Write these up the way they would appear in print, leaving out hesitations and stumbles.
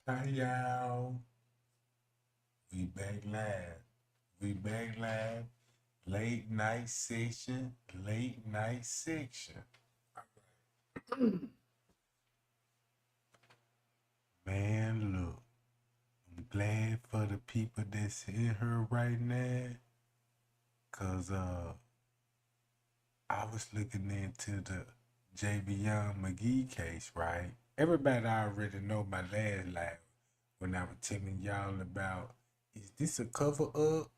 Hi y'all. We back live. We back live. Late night section. Late night section. Man, look. I'm glad for the people that's in here right now. Cause I was looking into the Javion Magee case, right? Everybody already know my last live when I was telling y'all about, is this a cover up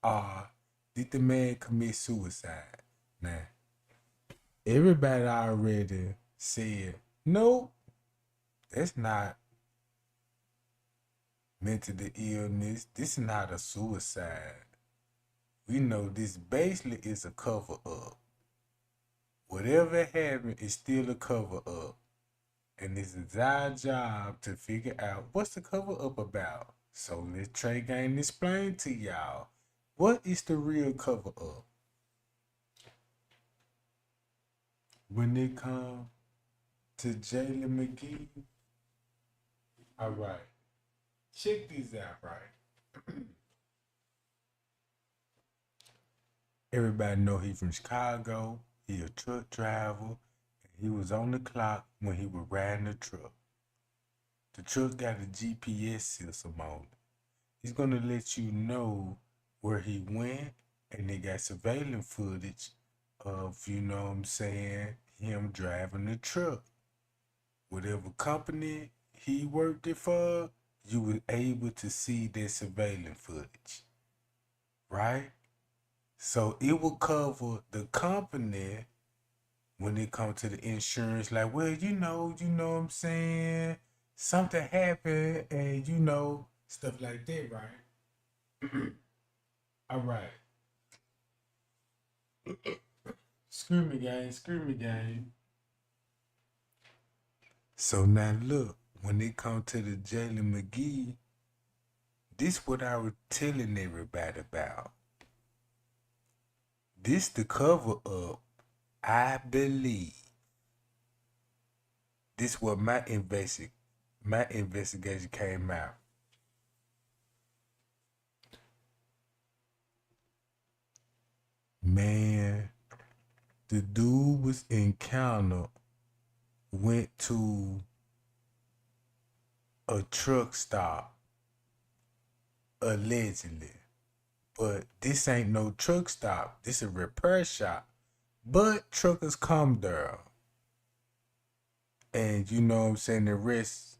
or did the man commit suicide? Now, everybody already said, no, that's not mental illness. This is not a suicide. We know this basically is a cover up. Whatever happened is still a cover up. And this is our job to figure out what's the cover up about. So let's Trey Gang explain to y'all what is the real cover up when it comes to Jalen McGee. All right, check these out. Right, everybody know he from Chicago. He a truck driver. He was on the clock when he was riding the truck. The truck got a GPS system on it. He's gonna let you know where he went, and they got surveillance footage of, you know what I'm saying, him driving the truck. Whatever company he worked it for, you were able to see that surveillance footage, right? So it will cover the company when it comes to the insurance. Like, well, you know what I'm saying? Something happened, and stuff like that, right? All right. Screw me, gang. Screw me, gang. So now look, when it comes to the Jalen McGee, this what I was telling everybody about. This the cover up, I believe. This what my investigation came out. Man, the dude was encountered, went to a truck stop, allegedly. But this ain't no truck stop. This a repair shop. But truckers come there. And you know what I'm saying, the rest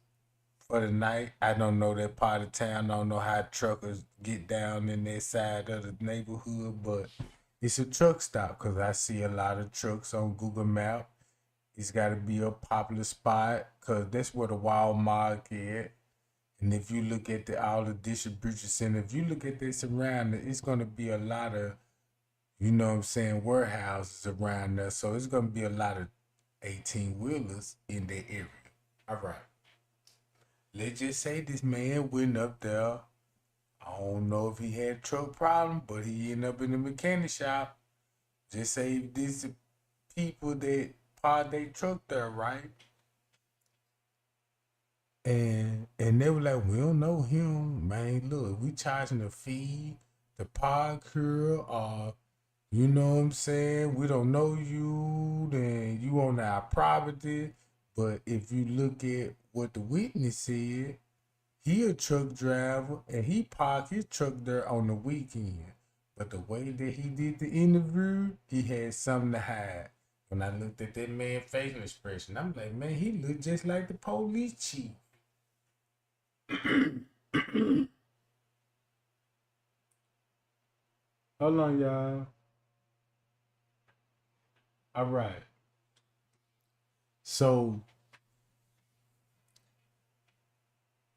for the night. I don't know that part of town. I don't know how truckers get down in that side of the neighborhood, but it's a truck stop because I see a lot of trucks on Google Maps. It's got to be a popular spot because that's where the Walmart is. And if you look at all the distribution center, if you look at this around it, it's going to be a lot of, you know what I'm saying, warehouses around there. So it's going to be a lot of 18 wheelers in that area. All right. Let's just say this man went up there. I don't know if he had a truck problem, but he ended up in the mechanic shop. Just say these people that park their truck there, right? And they were like, we don't know him, man. Look, we charging a fee to park here, or you know what I'm saying? We don't know you, then you on our property. But if you look at what the witness said, he a truck driver and he parked his truck there on the weekend. But the way that he did the interview, he had something to hide. When I looked at that man's facial expression, I'm like, man, he looked just like the police chief. Hold on, y'all. All right. So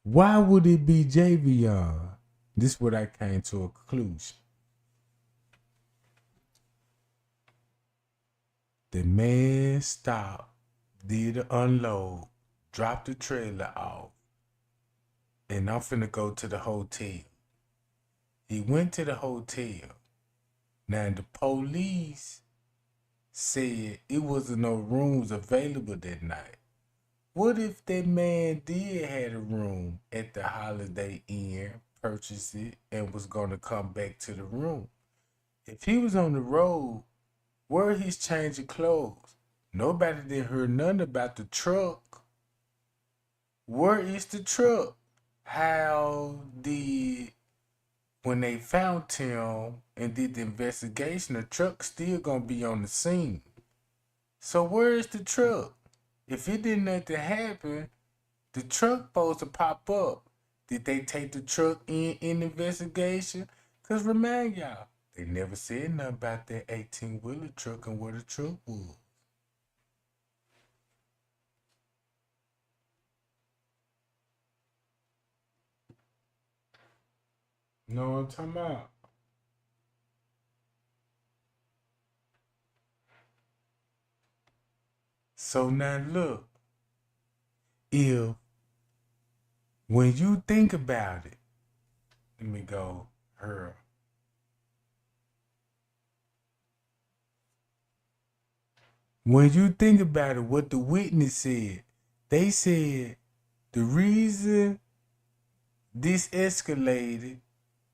why would it be Javion? This is what I came to a conclusion. The man stopped, did an unload, dropped the trailer off, and I'm finna go to the hotel. He went to the hotel. Now the police said it wasn't no rooms available that night. What if that man did had a room at the Holiday Inn, purchased it, and was gonna come back to the room? If he was on the road, where he's changing clothes? Nobody did hear nothing about the truck. Where is the truck? How did when they found him and did the investigation, the truck still gonna be on the scene. So where is the truck? If it didn't nothing happen, the truck supposed to pop up. Did they take the truck in the investigation? Cause remind y'all, they never said nothing about that 18-wheeler truck and where the truck was. Know what I'm talking about? So now look, if when you think about it, let me go her. When you think about it, what the witness said, they said the reason this escalated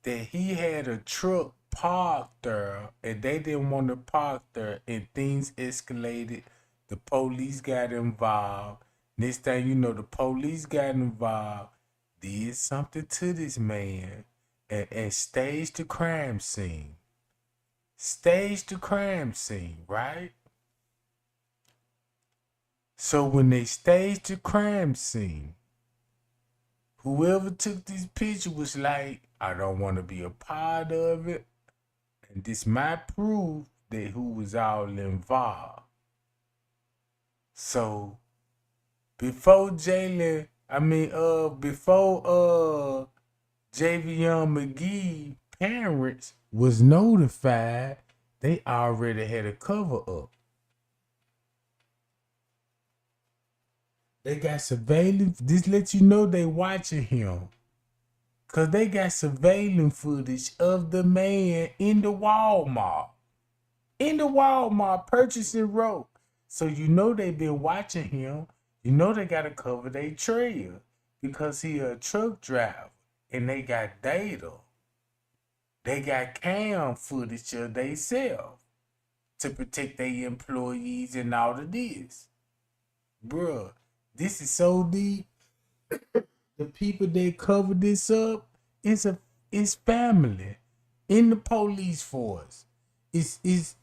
that he had a truck parked there and they didn't want to park there and things escalated. The police got involved. Next thing you know, the police got involved, did something to this man and staged the crime scene. Staged the crime scene, right? So when they staged the crime scene, whoever took this picture was like, I don't want to be a part of it. And this might prove that who was all involved. So before Javion Magee parents was notified, they already had a cover up. They got surveillance. This lets you know they watching him. Cause they got surveillance footage of the man in the Walmart. In the Walmart purchasing rope. So you know they been watching him. You know they gotta cover their trail. Because he a truck driver. And they got data. They got cam footage of they self to protect their employees and all of this. Bruh, this is so deep. The people that cover this up it's family in the police force. It's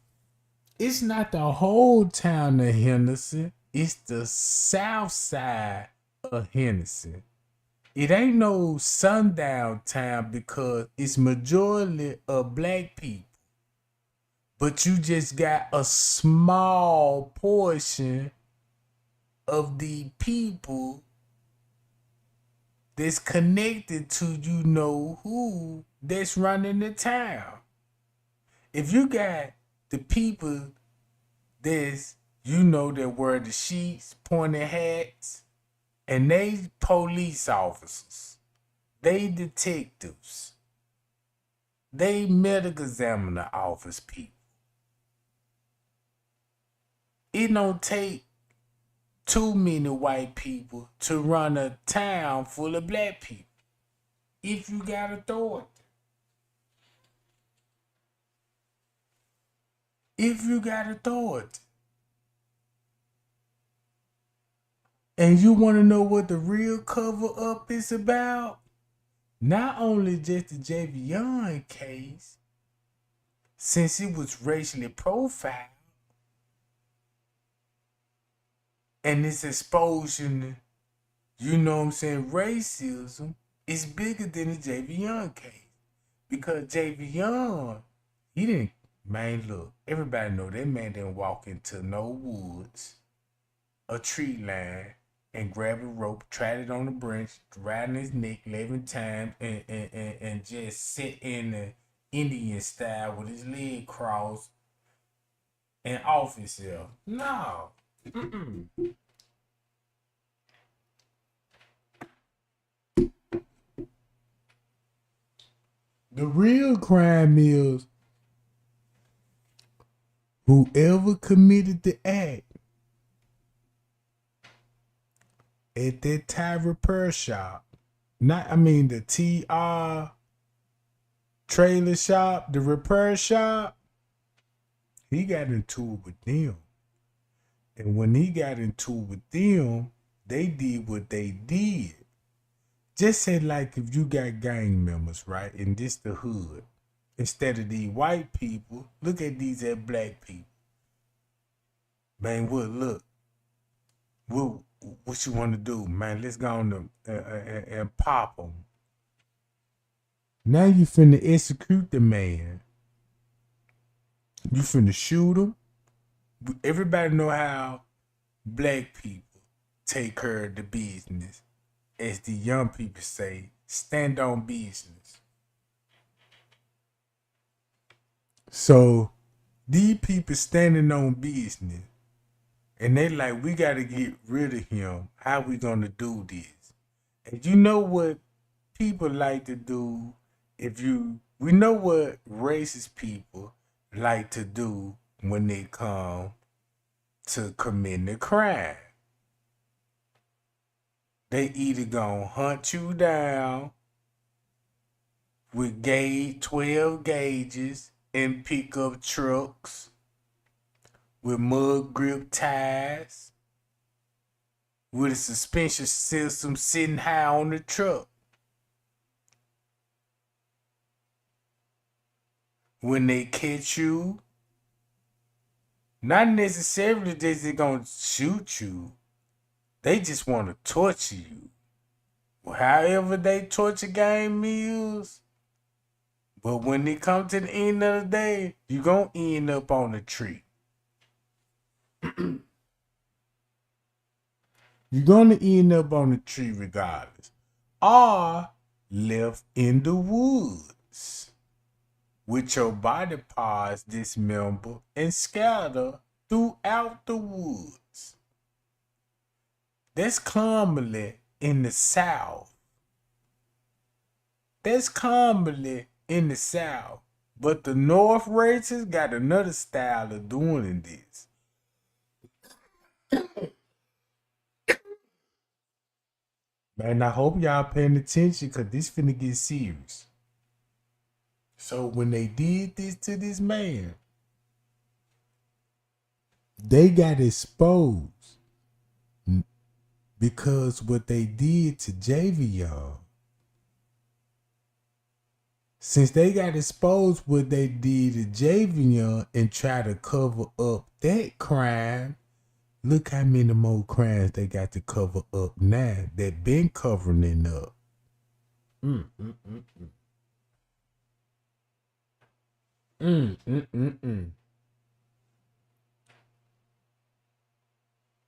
not the whole town of Henderson. It's the south side of Henderson. It ain't no sundown town because it's majority of black people. But you just got a small portion of the people that's connected to you know who that's running the town. If you got the people that's you know that wear the sheets, pointed hats, and they police officers, they detectives, they medical examiner office people. It don't take too many white people to run a town full of black people. If you got authority. If you got authority. And you want to know what the real cover up is about? Not only just the Javion case, since it was racially profiled, and it's exposing, you know what I'm saying, racism is bigger than the Javion case. Because Javion, he didn't, man, look, everybody know that man didn't walk into no woods, a tree line, and grab a rope, tried it on the branch, riding his neck 11 times, and just sit in the Indian style with his leg crossed and off himself. No. Mm-mm. The real crime is whoever committed the act at that tire repair shop. The TR trailer shop, the repair shop. He got into it with them. And when he got into it with them, they did what they did. Just say like if you got gang members, right? And this the hood. Instead of these white people, look at these black people. Man, look. What you want to do, man? Let's go on and pop them. Now you finna execute the man. You finna shoot him. Everybody know how black people take care of the business. As the young people say, stand on business. So these people standing on business. And they like, we got to get rid of him. How we going to do this? And you know what people like to do? We know what racist people like to do when they come to commit a crime. They either gonna hunt you down with 12 gauges and pickup trucks with mud grip tires, with a suspension system sitting high on the truck. When they catch you, not necessarily they're gonna shoot you. They just want to torture you. However they torture game is. But when they come to the end of the day, you gonna end up on a tree. You're gonna end up on a tree regardless. Or left in the woods with your body parts dismembered and scattered throughout the woods. That's commonly in the South. But the North races got another style of doing this. Man, I hope y'all paying attention because this finna get serious. So when they did this to this man, they got exposed because what they did to Javion. Since they got exposed what they did to Javion and try to cover up that crime, look how many more crimes they got to cover up now that been covering it up.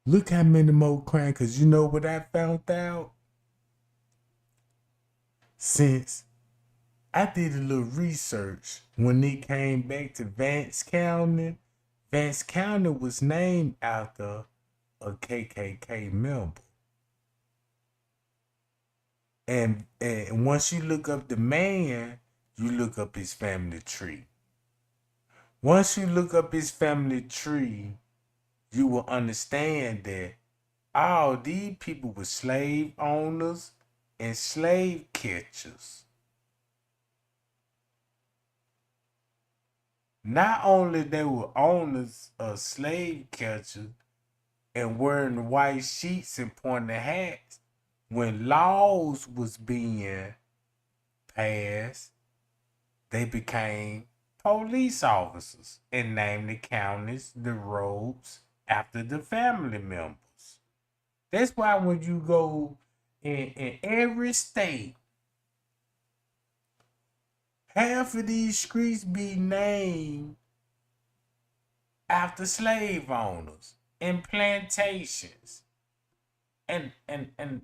Look how many more crimes, because you know what I found out? Since I did a little research when they came back to Vance County. Vance County was named after a KKK member. And once you look up the man, you look up his family tree. Once you look up his family tree, you will understand that all these people were slave owners and slave catchers. Not only they were owners of slave catchers and wearing white sheets and pointing hats, when laws was being passed, they became police officers and named the counties, the roads after the family members. That's why when you go in every state, half of these streets be named after slave owners and plantations and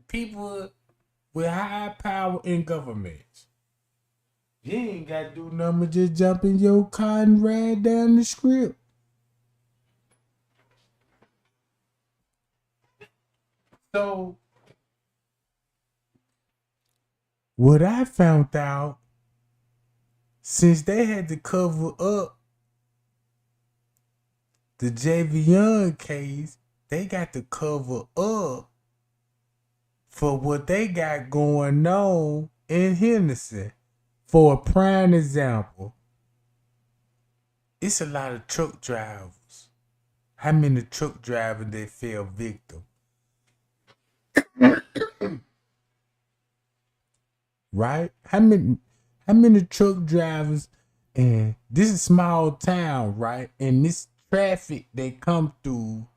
people with high power in government. You ain't got to do nothing but just jump in your car and ride down the strip. So, what I found out, since they had to cover up the Javion case, they got to cover up for what they got going on in Henderson. For a prime example, it's a lot of truck drivers. How many truck drivers they fell victim? Right? How many truck drivers, and this is a small town, right? And this traffic they come through,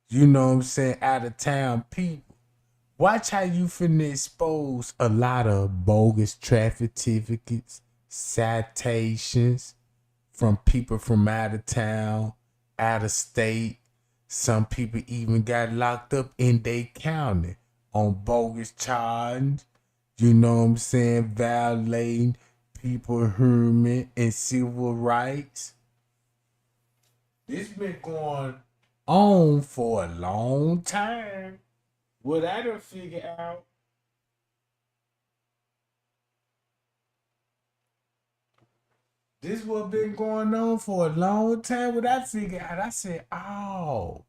you know what I'm saying, out of town people. Watch how you finna expose a lot of bogus traffic tickets, citations from people from out of town, out of state. Some people even got locked up in their county on bogus charges. You know what I'm saying? Violating people human and civil rights. This been going on for a long time. What I done figure out, this what been going on for a long time. What I figured out, I said, oh.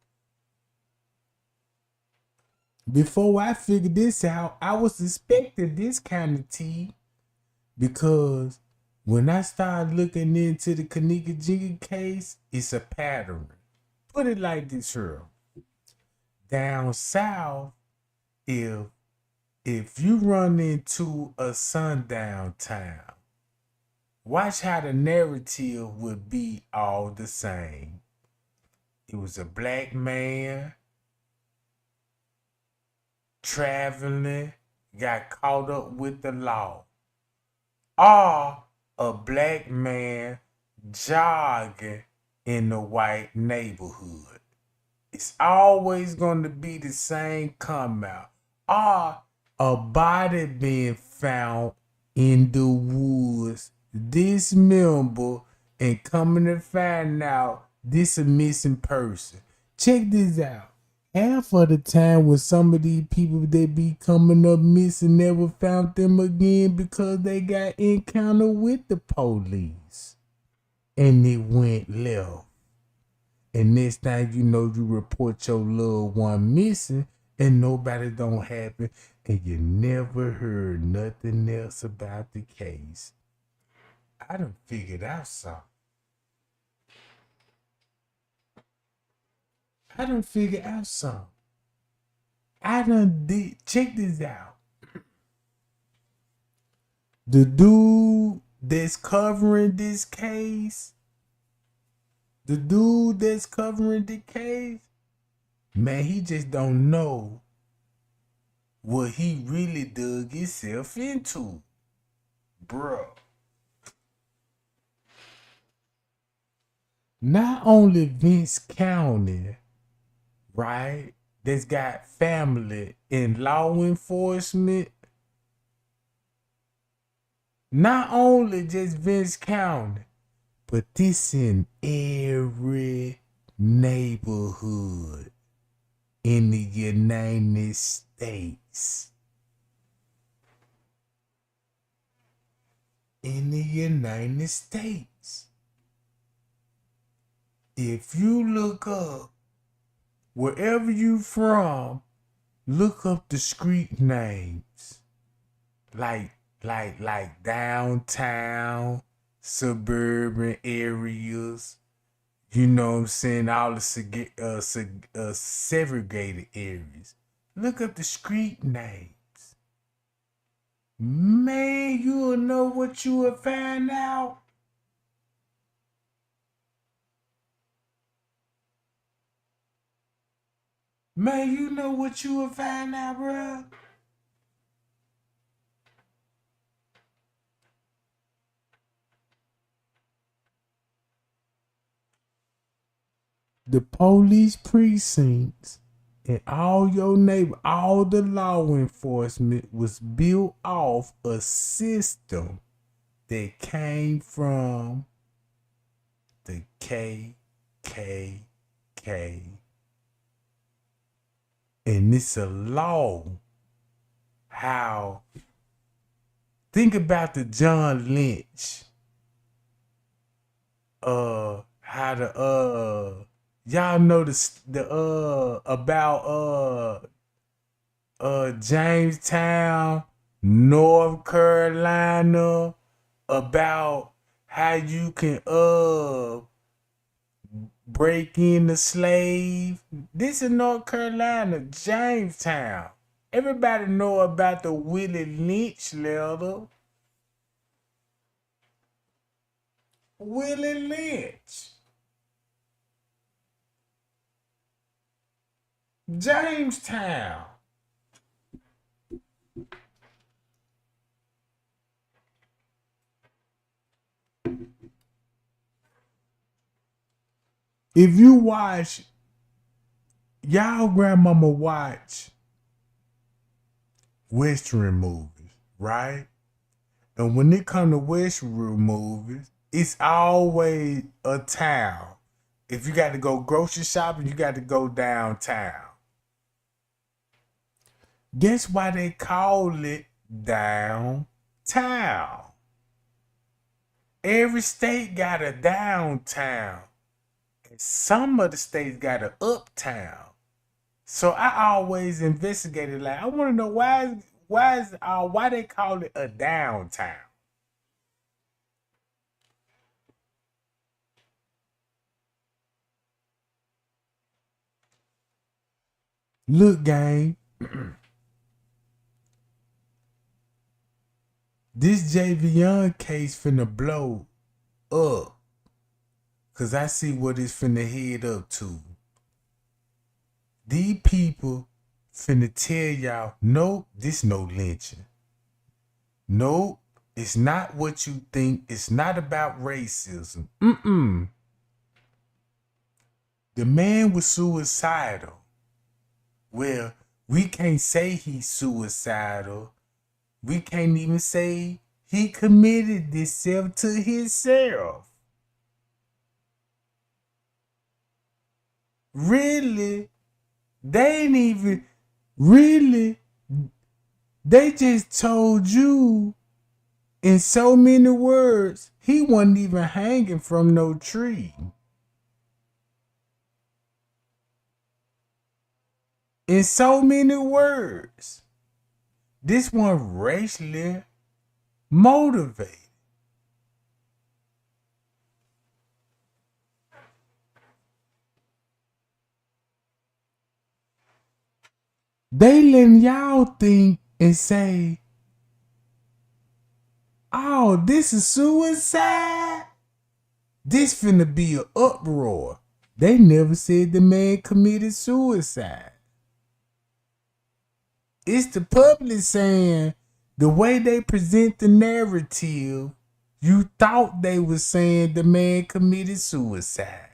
Before I figured this out, I was expecting this kind of tea, because when I started looking into the Magee case, it's a pattern. Put it like this here. Down south, if you run into a sundown town, watch how the narrative would be all the same. It was a black man traveling, got caught up with the law. Or a black man jogging in the white neighborhood. It's always going to be the same come out. Or a body being found in the woods, dismembered, and coming to find out this a missing person. Check this out. Half of the time when some of these people that be coming up missing never found them again because they got encounter with the police. And it went left. And next thing you know, you report your loved one missing and nobody don't happen, and you never heard nothing else about the case. I done figured out something. I done figured out something. I done did. Check this out. The dude that's covering this case, man, he just don't know what he really dug himself into, bruh. Not only Vince County, right, that's got family in law enforcement. Not only just Vince County, but this in every neighborhood in the United States. In the United States. If you look up, wherever you from, look up the street names. Like downtown, suburban areas. You know what I'm saying? All the segregated areas. Look up the street names. Man, you'll know what you will find out. Man, you know what you will find out, bro. The police precincts and all your neighbor, all the law enforcement was built off a system that came from the KKK. And it's a law. How? Think about the John Lynch. How the y'all know the about Jamestown, North Carolina, about how you can break in the slave. This is North Carolina, Jamestown. Everybody know about the Willie Lynch letter. Willie Lynch. Jamestown. If you watch, y'all grandmama watch Western movies, right? And when it come to Western movies, it's always a town. If you got to go grocery shopping, you got to go downtown. Guess why they call it downtown? Every state got a downtown. And some of the states got an uptown. So I always investigated, like, I want to know why they call it a downtown. Look, gang, this Javion case finna blow up. Cause I see what it's finna head up to. These people finna tell y'all, nope, this no lynching. Nope, it's not what you think. It's not about racism. The man was suicidal. Well, we can't say he's suicidal. We can't even say he committed this to himself. Really? They ain't even really. They just told you in so many words he wasn't even hanging from no tree. In so many words. This one racially motivated. They letting y'all think and say, oh, this is suicide? This finna be an uproar. They never said the man committed suicide. It's the public saying, the way they present the narrative, you thought they were saying the man committed suicide.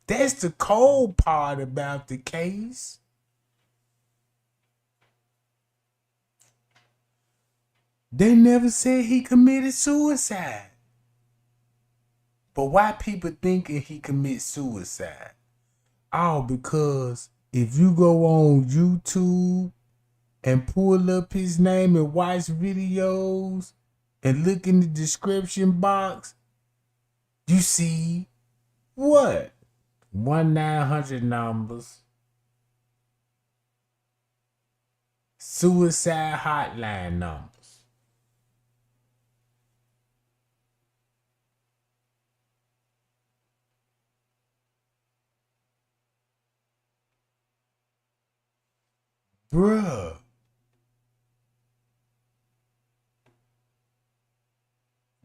That's the cold part about the case. They never said he committed suicide. But why people thinking he commits suicide? Oh, because if you go on YouTube and pull up his name and watch videos and look in the description box, you see what? 1-900 numbers. Suicide hotline numbers. Bruh.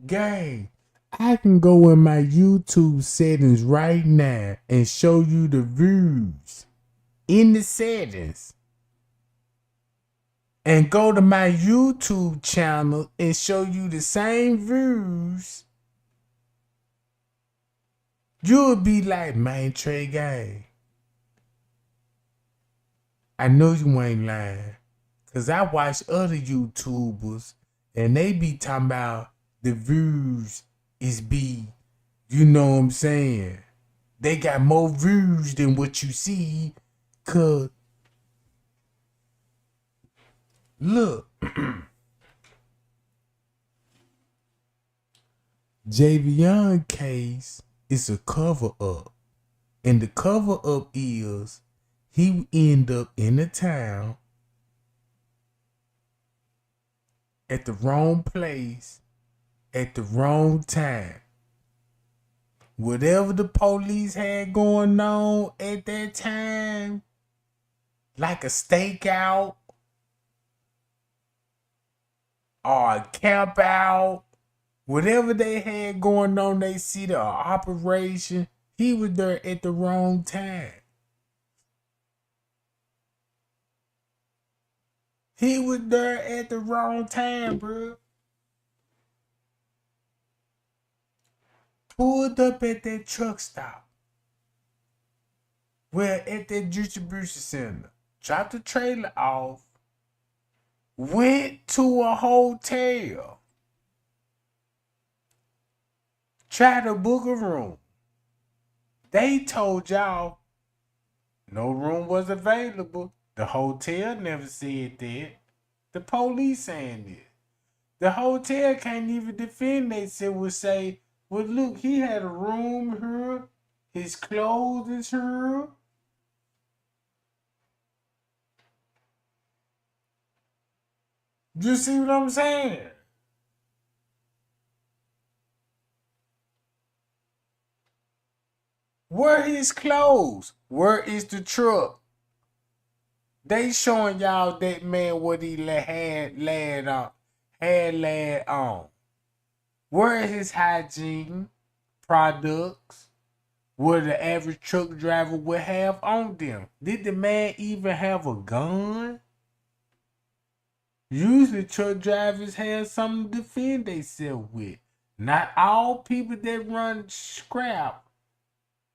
Gang, I can go in my YouTube settings right now and show you the views in the settings. And go to my YouTube channel and show you the same views. You'll be like, man, Trey Gang, I know you ain't lying. Cause I watch other YouTubers and they be talking about the views is be, you know what I'm saying? They got more views than what you see. Cause look, Javion case is a cover up. And the cover up is he end up in the town at the wrong place at the wrong time. Whatever the police had going on at that time, like a stakeout or a camp out, whatever they had going on, they see the operation, he was there at the wrong time. He was there at the wrong time, bro. Pulled up at that truck stop. Well, at that distribution center. Dropped the trailer off. Went to a hotel. Tried to book a room. They told y'all no room was available. The hotel never said that. The police saying it. The hotel can't even defend themselves. Would say, well, look, he had a room here. His clothes is here. You see what I'm saying? Where his clothes? Where is the truck? They showing y'all that man what he had laid on. Where is his hygiene products? What the average truck driver would have on them? Did the man even have a gun? Usually truck drivers have something to defend themselves with. Not all people that run scrap.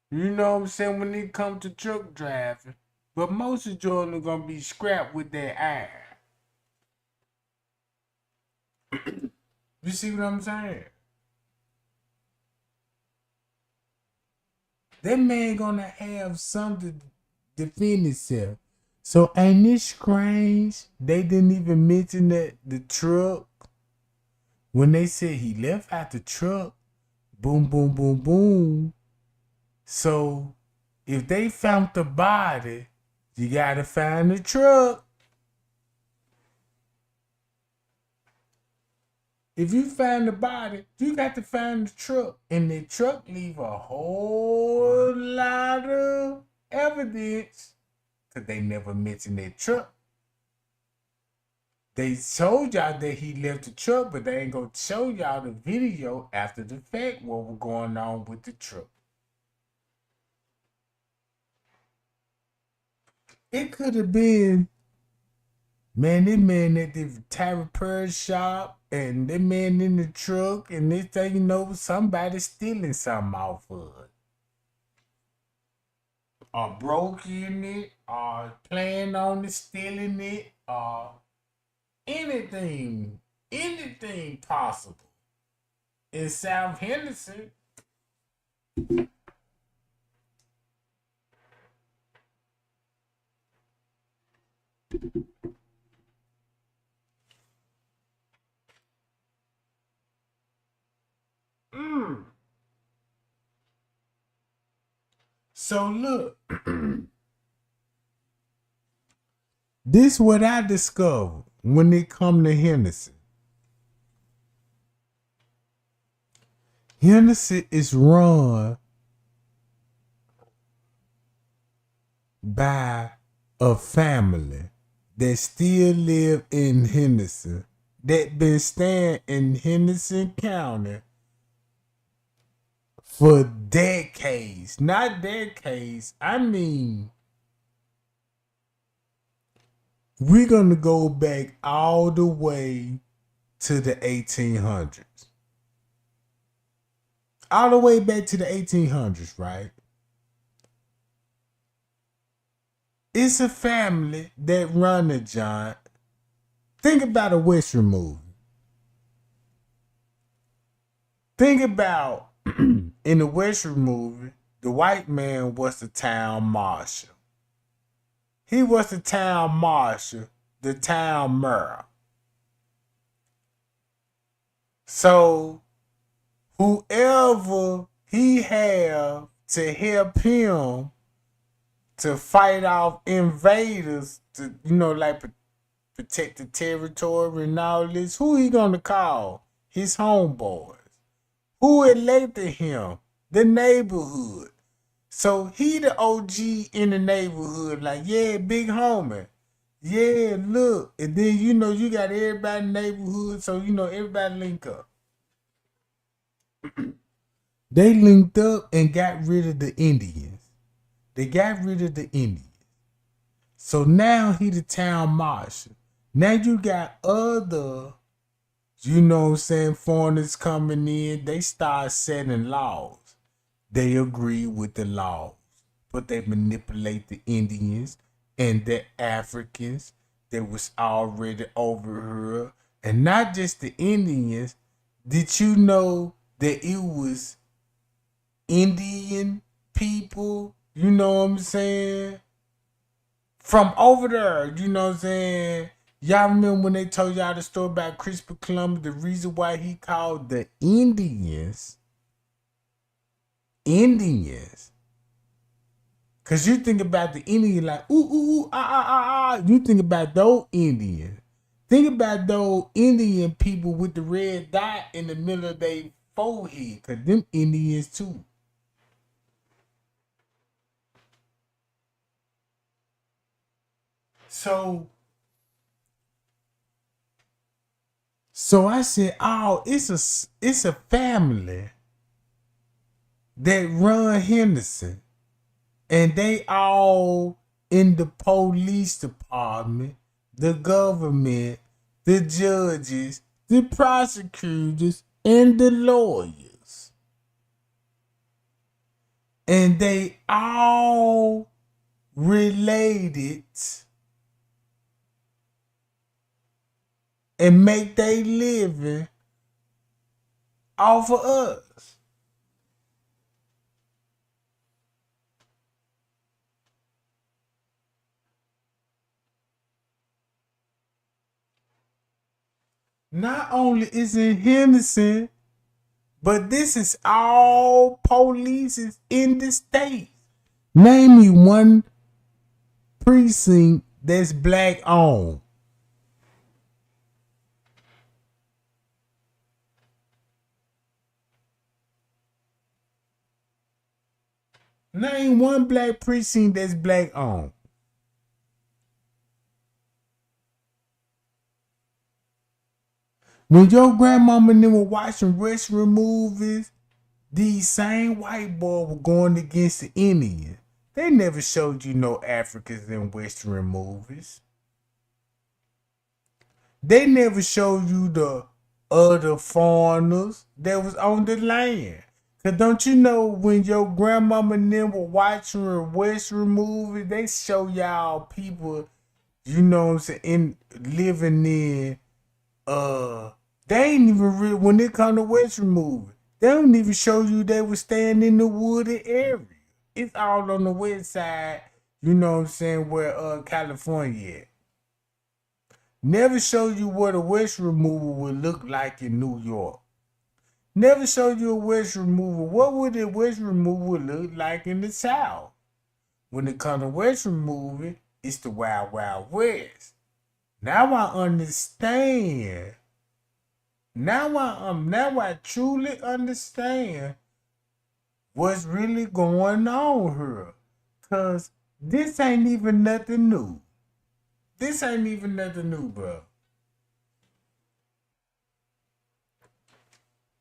You know what I'm saying, when it comes to truck driving. But most of y'all are gonna be scrapped with their eye. You see what I'm saying? That man gonna have something to defend himself. So ain't it strange? They didn't even mention that the truck. When they said he left out the truck, boom, boom, boom, boom. So if they found the body, you gotta find the truck. If you find the body, you got to find the truck. And the truck leave a whole lot of evidence. Because they never mentioned that truck. They showed y'all that he left the truck, but they ain't gonna show y'all the video after the fact what was going on with the truck. It could have been, man, this man at the tire repair shop and that man in the truck, and this thing, you know, somebody stealing something off of it. Or broke in it, or planning on it, stealing it, or anything possible. In South Henderson, So look, this what I discovered when it come to Henderson. Henderson is run by a family that still live in Henderson, that been staying in Henderson County for decades. Not decades, I mean, we're gonna go back all the way to the 1800s. All the way back to the 1800s, right? It's a family that run the joint. Think about a Western movie. Think about in the Western movie, the white man was the town marshal. He was the town marshal, the town mayor. So whoever he have to help him to fight off invaders to, like protect the territory and all this, who he gonna call? His homeboys. Who elected him? The neighborhood. So he the OG in the neighborhood, like, yeah, big homie. Yeah, look. And then you got everybody in the neighborhood, so everybody link up. They linked up and got rid of the Indians. They got rid of the Indians. So now he the town marshal. Now you got other, foreigners coming in. They start setting laws. They agree with the laws, but they manipulate the Indians and the Africans that was already over here. And not just the Indians. Did you know that it was Indian people, you know what I'm saying, from over there, you know what I'm saying? Y'all remember when they told y'all the story about Christopher Columbus, the reason why he called the Indians. Cause you think about the Indian like, you think about those Indians. Think about those Indian people with the red dot in the middle of their forehead. Cause them Indians too. So I said, oh, it's a family that run Henderson. And they all in the police department, the government, the judges, the prosecutors, and the lawyers. And they all related and make their living off of us. Not only is it Henderson, but this is all police in the state. Name me one precinct that's black owned. Name one black precinct that's black owned. When your grandmama and them were watching western movies, these same white boys were going against the Indians. They never showed you no Africans in western movies. They never showed you the other foreigners that was on the land. Cause don't you know when your grandmama and them were watching western movies, they show y'all people, you know what I'm saying, living in they ain't even real when it come to western movies. They don't even show you they was staying in the wooded area. It's all on the west side, you know what I'm saying, where California at. Never show you what a western movie would look like in New York. Never showed you a western movie. What would a western movie look like in the South? When it comes to western movie, it's the Wild Wild West. Now I understand. Now I truly understand what's really going on here. Cause this ain't even nothing new. This ain't even nothing new, bro.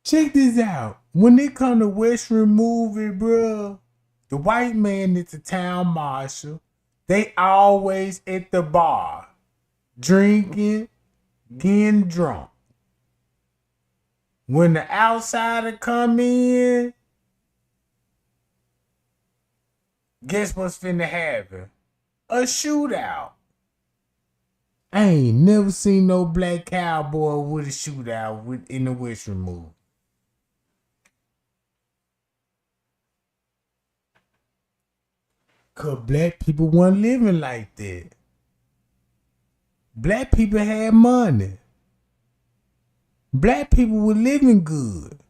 Check this out. When it come to western movie, bro, the white man is the town marshal. They always at the bar, drinking, getting drunk. When the outsider come in, guess what's finna happen? A shootout. I ain't never seen no black cowboy with a shootout in the western movie. Cause black people weren't living like that. Black people had money. Black people were living good.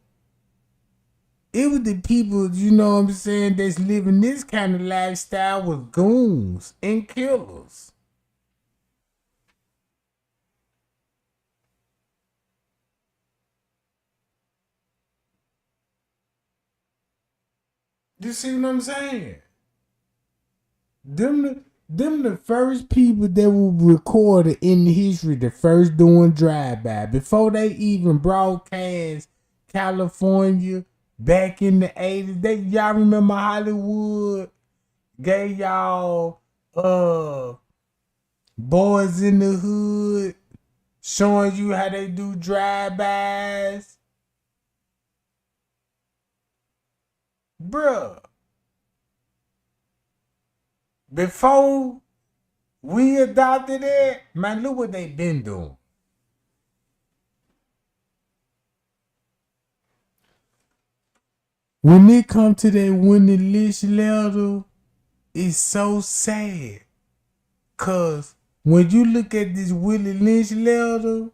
It was the people, you know what I'm saying, that's living this kind of lifestyle with goons and killers. You see what I'm saying? Them the first people that were recorded in history, the first doing drive-by. Before they even broadcast California back in the 80s. Y'all remember Hollywood gave y'all boys in the hood showing you how they do drive-bys? Bruh. Before we adopted it, man, look what they been doing. When it come to that winning list letter, it's so sad. Cause when you look at this Willie Lynch letter,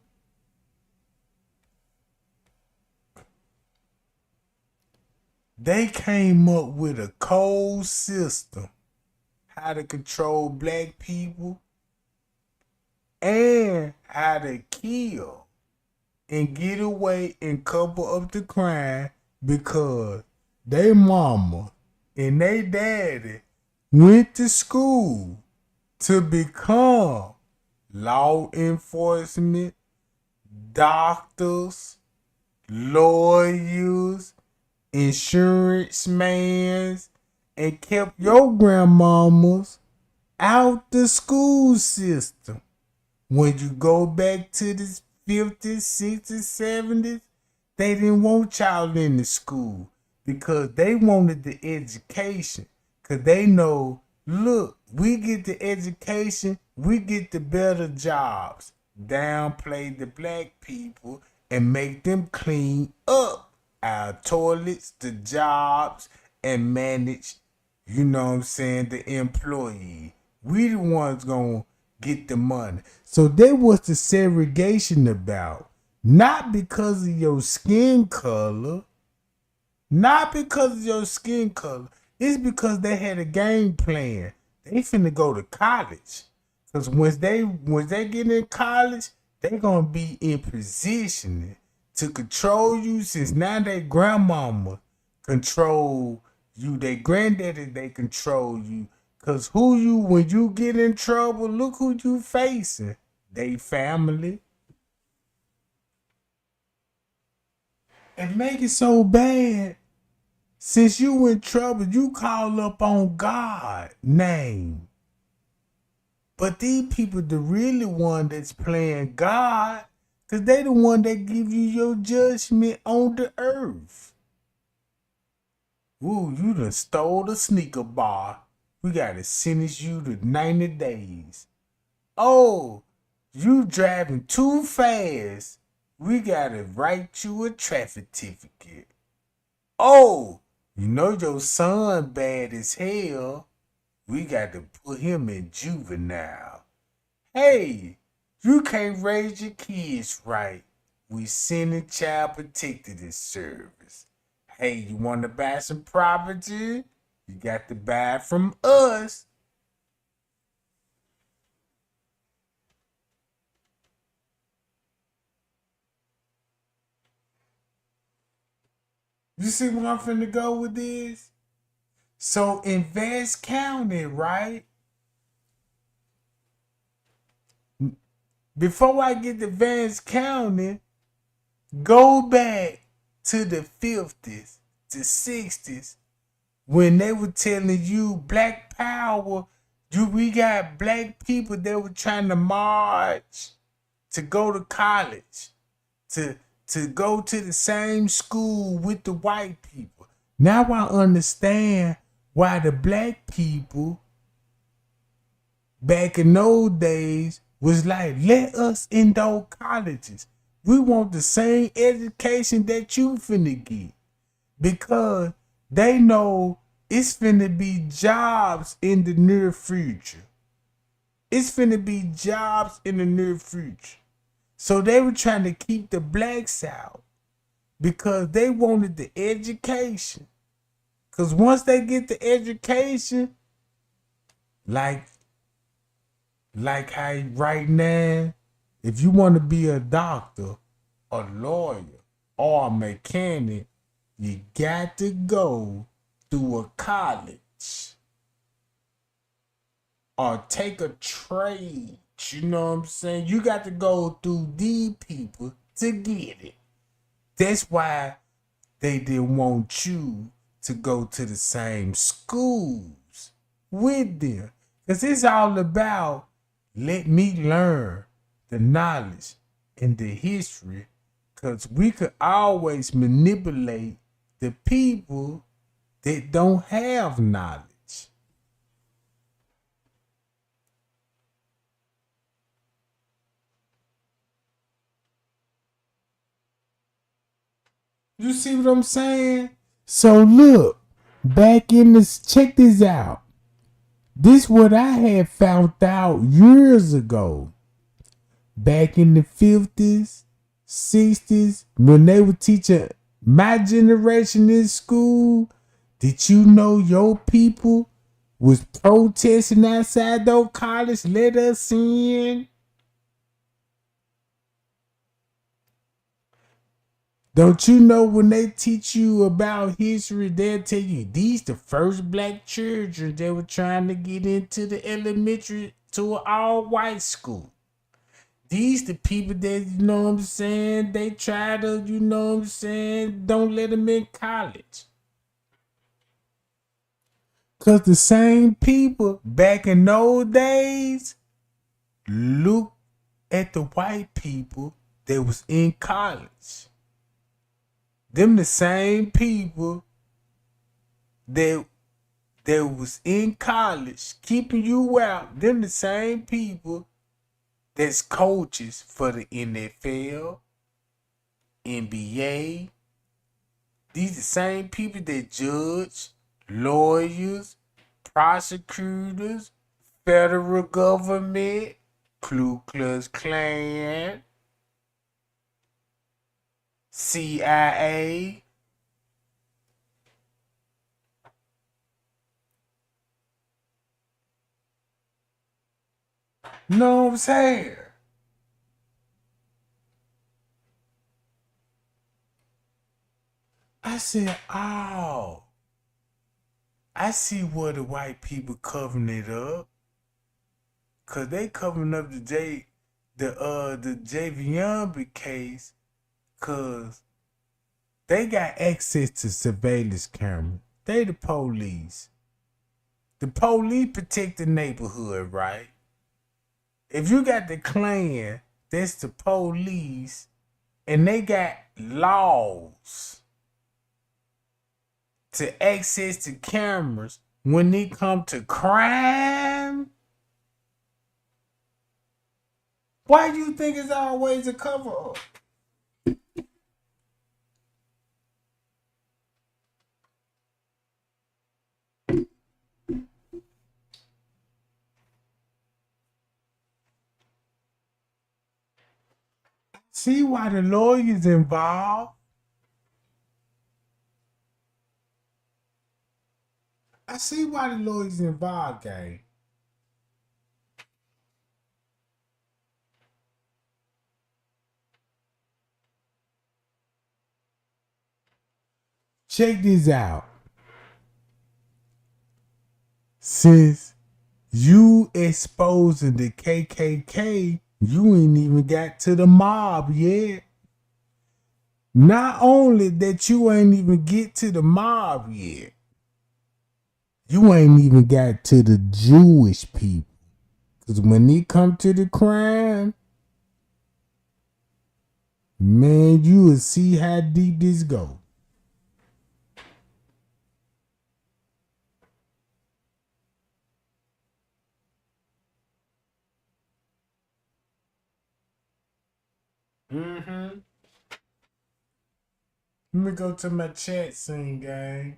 they came up with a cold system how to control black people and how to kill and get away and cover up the crime because they mama and they daddy went to school to become law enforcement, doctors, lawyers, insurance mans, and kept your grandmamas out the school system. When you go back to the 50s, 60s, 70s, they didn't want y'all in the school because they wanted the education. Because they know, look, we get the education, we get the better jobs. Downplay the black people and make them clean up our toilets, the jobs, and manage, you know what I'm saying, the employee. We the ones gonna get the money. So that was the segregation about. Not because of your skin color. Not because of your skin color. It's because they had a game plan. They finna go to college. Cause once they get in college, they gonna be in position to control you since now their grandmama control you, their granddaddy, they control you. Cause when you get in trouble, look who you facing. They family. And make it so bad. Since you in trouble, you call up on God name. But these people the really one that's playing God, cause they the one that give you your judgment on the earth. Ooh, you done stole the sneaker bar. We gotta sentence you to 90 days. Oh, you driving too fast. We gotta write you a traffic ticket. Oh, you know your son bad as hell. We got to put him in juvenile. Hey, you can't raise your kids right. We sending child protective service. Hey, you want to buy some property? You got to buy it from us. You see where I'm finna go with this? So in Vance County, right? Before I get to Vance County, go back to the 50s, to 60s, when they were telling you black power, we got black people that were trying to march to go to college, to go to the same school with the white people. Now I understand why the black people back in those days was like, let us in those colleges. We want the same education that you finna get. Because they know it's finna be jobs in the near future. It's finna be jobs in the near future. So they were trying to keep the blacks out. because they wanted the education. Because once they get the education, like how right now, if you want to be a doctor, a lawyer, or a mechanic, you got to go through a college or take a trade. You know what I'm saying? You got to go through these people to get it. That's why they didn't want you to go to the same schools with them. Because it's all about let me learn the knowledge and the history. Because we could always manipulate the people that don't have knowledge. You see what I'm saying? So look, back in this, check this out. This what I had found out years ago. Back in the 50s, 60s, when they were teaching my generation in school, did you know your people was protesting outside those college, let us in? Don't you know when they teach you about history, they'll tell you these the first black children that were trying to get into the elementary to an all-white school. These the people that, you know what I'm saying, they try to, you know what I'm saying, don't let them in college. Because the same people back in those days look at the white people that was in college. Them the same people that was in college keeping you out. Them the same people that's coaches for the NFL, NBA. These the same people that judge, lawyers, prosecutors, federal government, Ku Klux Klan, CIA. Know what I'm saying? I said, oh, I see where the white people covering it up. Cause they covering up the Javion Magee case, cause they got access to surveillance camera. They the police. The police protect the neighborhood, right? If you got the Klan, that's the police, and they got laws to access the cameras when they come to crime. Why do you think it's always a cover up? See why the lawyers involved? I see why the lawyers involved, gang. Check this out. Since you exposing the KKK, you ain't even got to the mob yet. Not only that you ain't even get to the mob yet, you ain't even got to the Jewish people. Because when they come to the crime, man, you will see how deep this go. Mm-hmm. Let me go to my chat scene, gang.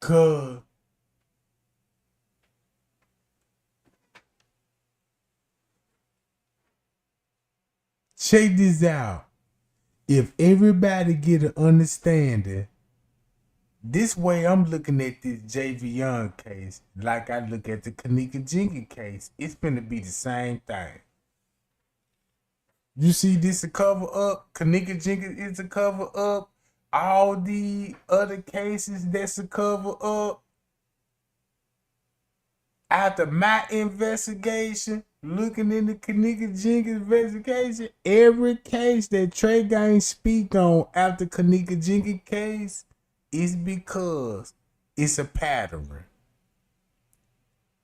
Cause check this out. If everybody get an understanding, this way I'm looking at this Javion case like I look at the Kanika Jenkins case. It's gonna be the same thing. You see this a cover up? Kanika Jenkins is a cover up. All the other cases that's a cover up. After my investigation, looking into Kanika Jenkins' investigation, every case that Trey Gang speak on after Kanika Jenkins case is because it's a pattern.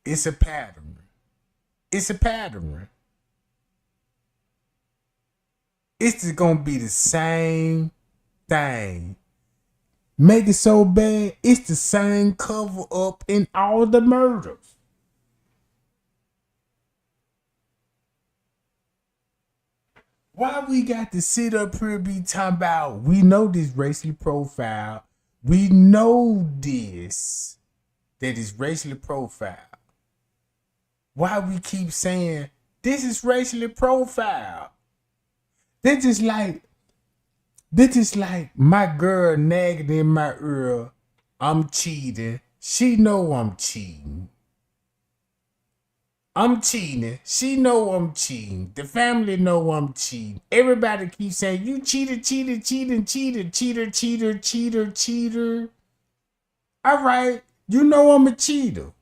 It's a pattern. It's a pattern. It's just gonna be the same thing. Make it so bad, it's the same cover up in all the murders. Why we got to sit up here be talking about, we know this racially profiled. We know this, that is racially profiled. Why we keep saying, this is racially profiled? They just like my girl nagging in my ear, I'm cheating. She know I'm cheating. I'm cheating. She know I'm cheating. The family know I'm cheating. Everybody keeps saying, you cheated. All right, you know I'm a cheater.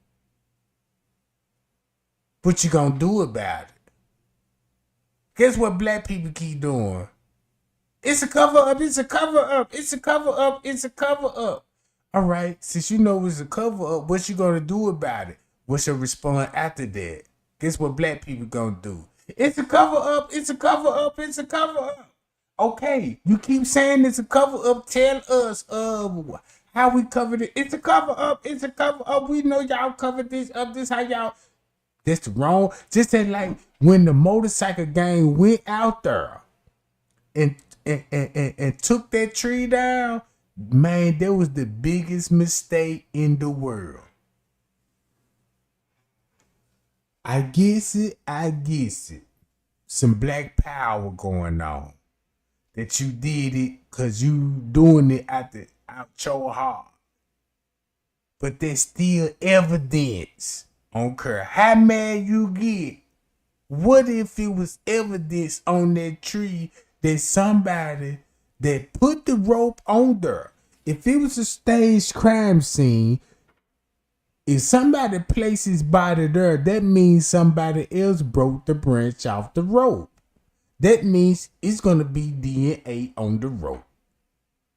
What you gonna do about it? Guess what black people keep doing? It's a cover up. All right, since you know it's a cover up, what you gonna do about it? What's your response after that? Guess what black people gonna do? It's a cover up. Okay, you keep saying it's a cover up. Tell us how we covered it. It's a cover up. We know y'all covered this up. This how y'all. That's the wrong. Just that like when the motorcycle gang went out there and took that tree down, man, that was the biggest mistake in the world. I guess it. Some black power going on. That you did it because you doing it out your heart. But there's still evidence. I don't care how mad you get. What if it was evidence on that tree that somebody that put the rope on there? If it was a staged crime scene, if somebody placed his body there, that means somebody else broke the branch off the rope. That means it's going to be DNA on the rope.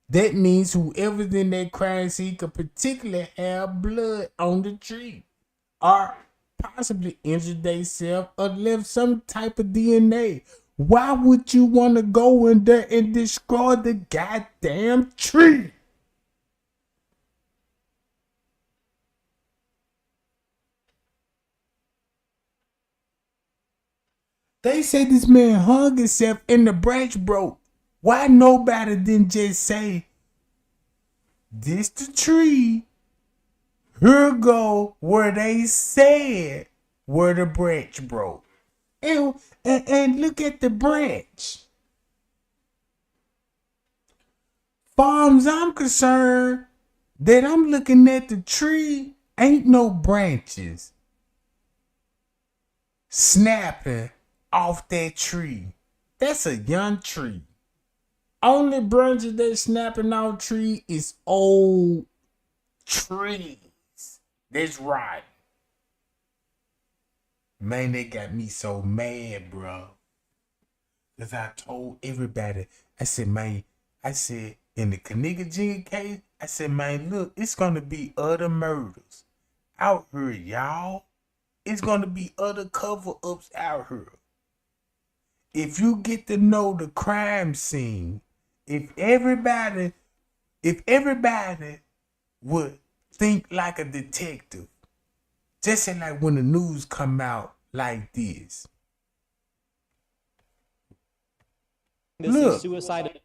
That means whoever's in that crime scene could particularly have blood on the tree. Or possibly injured themselves or left some type of DNA. Why would you want to go in there and destroy the goddamn tree? They say this man hung himself and the branch broke. Why nobody didn't just say, this the tree? Here go where they said where the branch broke. And look at the branch. Far as I'm concerned, that I'm looking at the tree, ain't no branches snapping off that tree. That's a young tree. Only branches that snapping off tree is old trees. That's right. Man, they got me so mad, bro. Because I told everybody, I said, in the Kanika Jenkins case, I said, man, look, it's going to be other murders out here, y'all. It's going to be other cover-ups out here. If you get to know the crime scene, if everybody would think like a detective, just like when the news come out like this. Look. Suicide.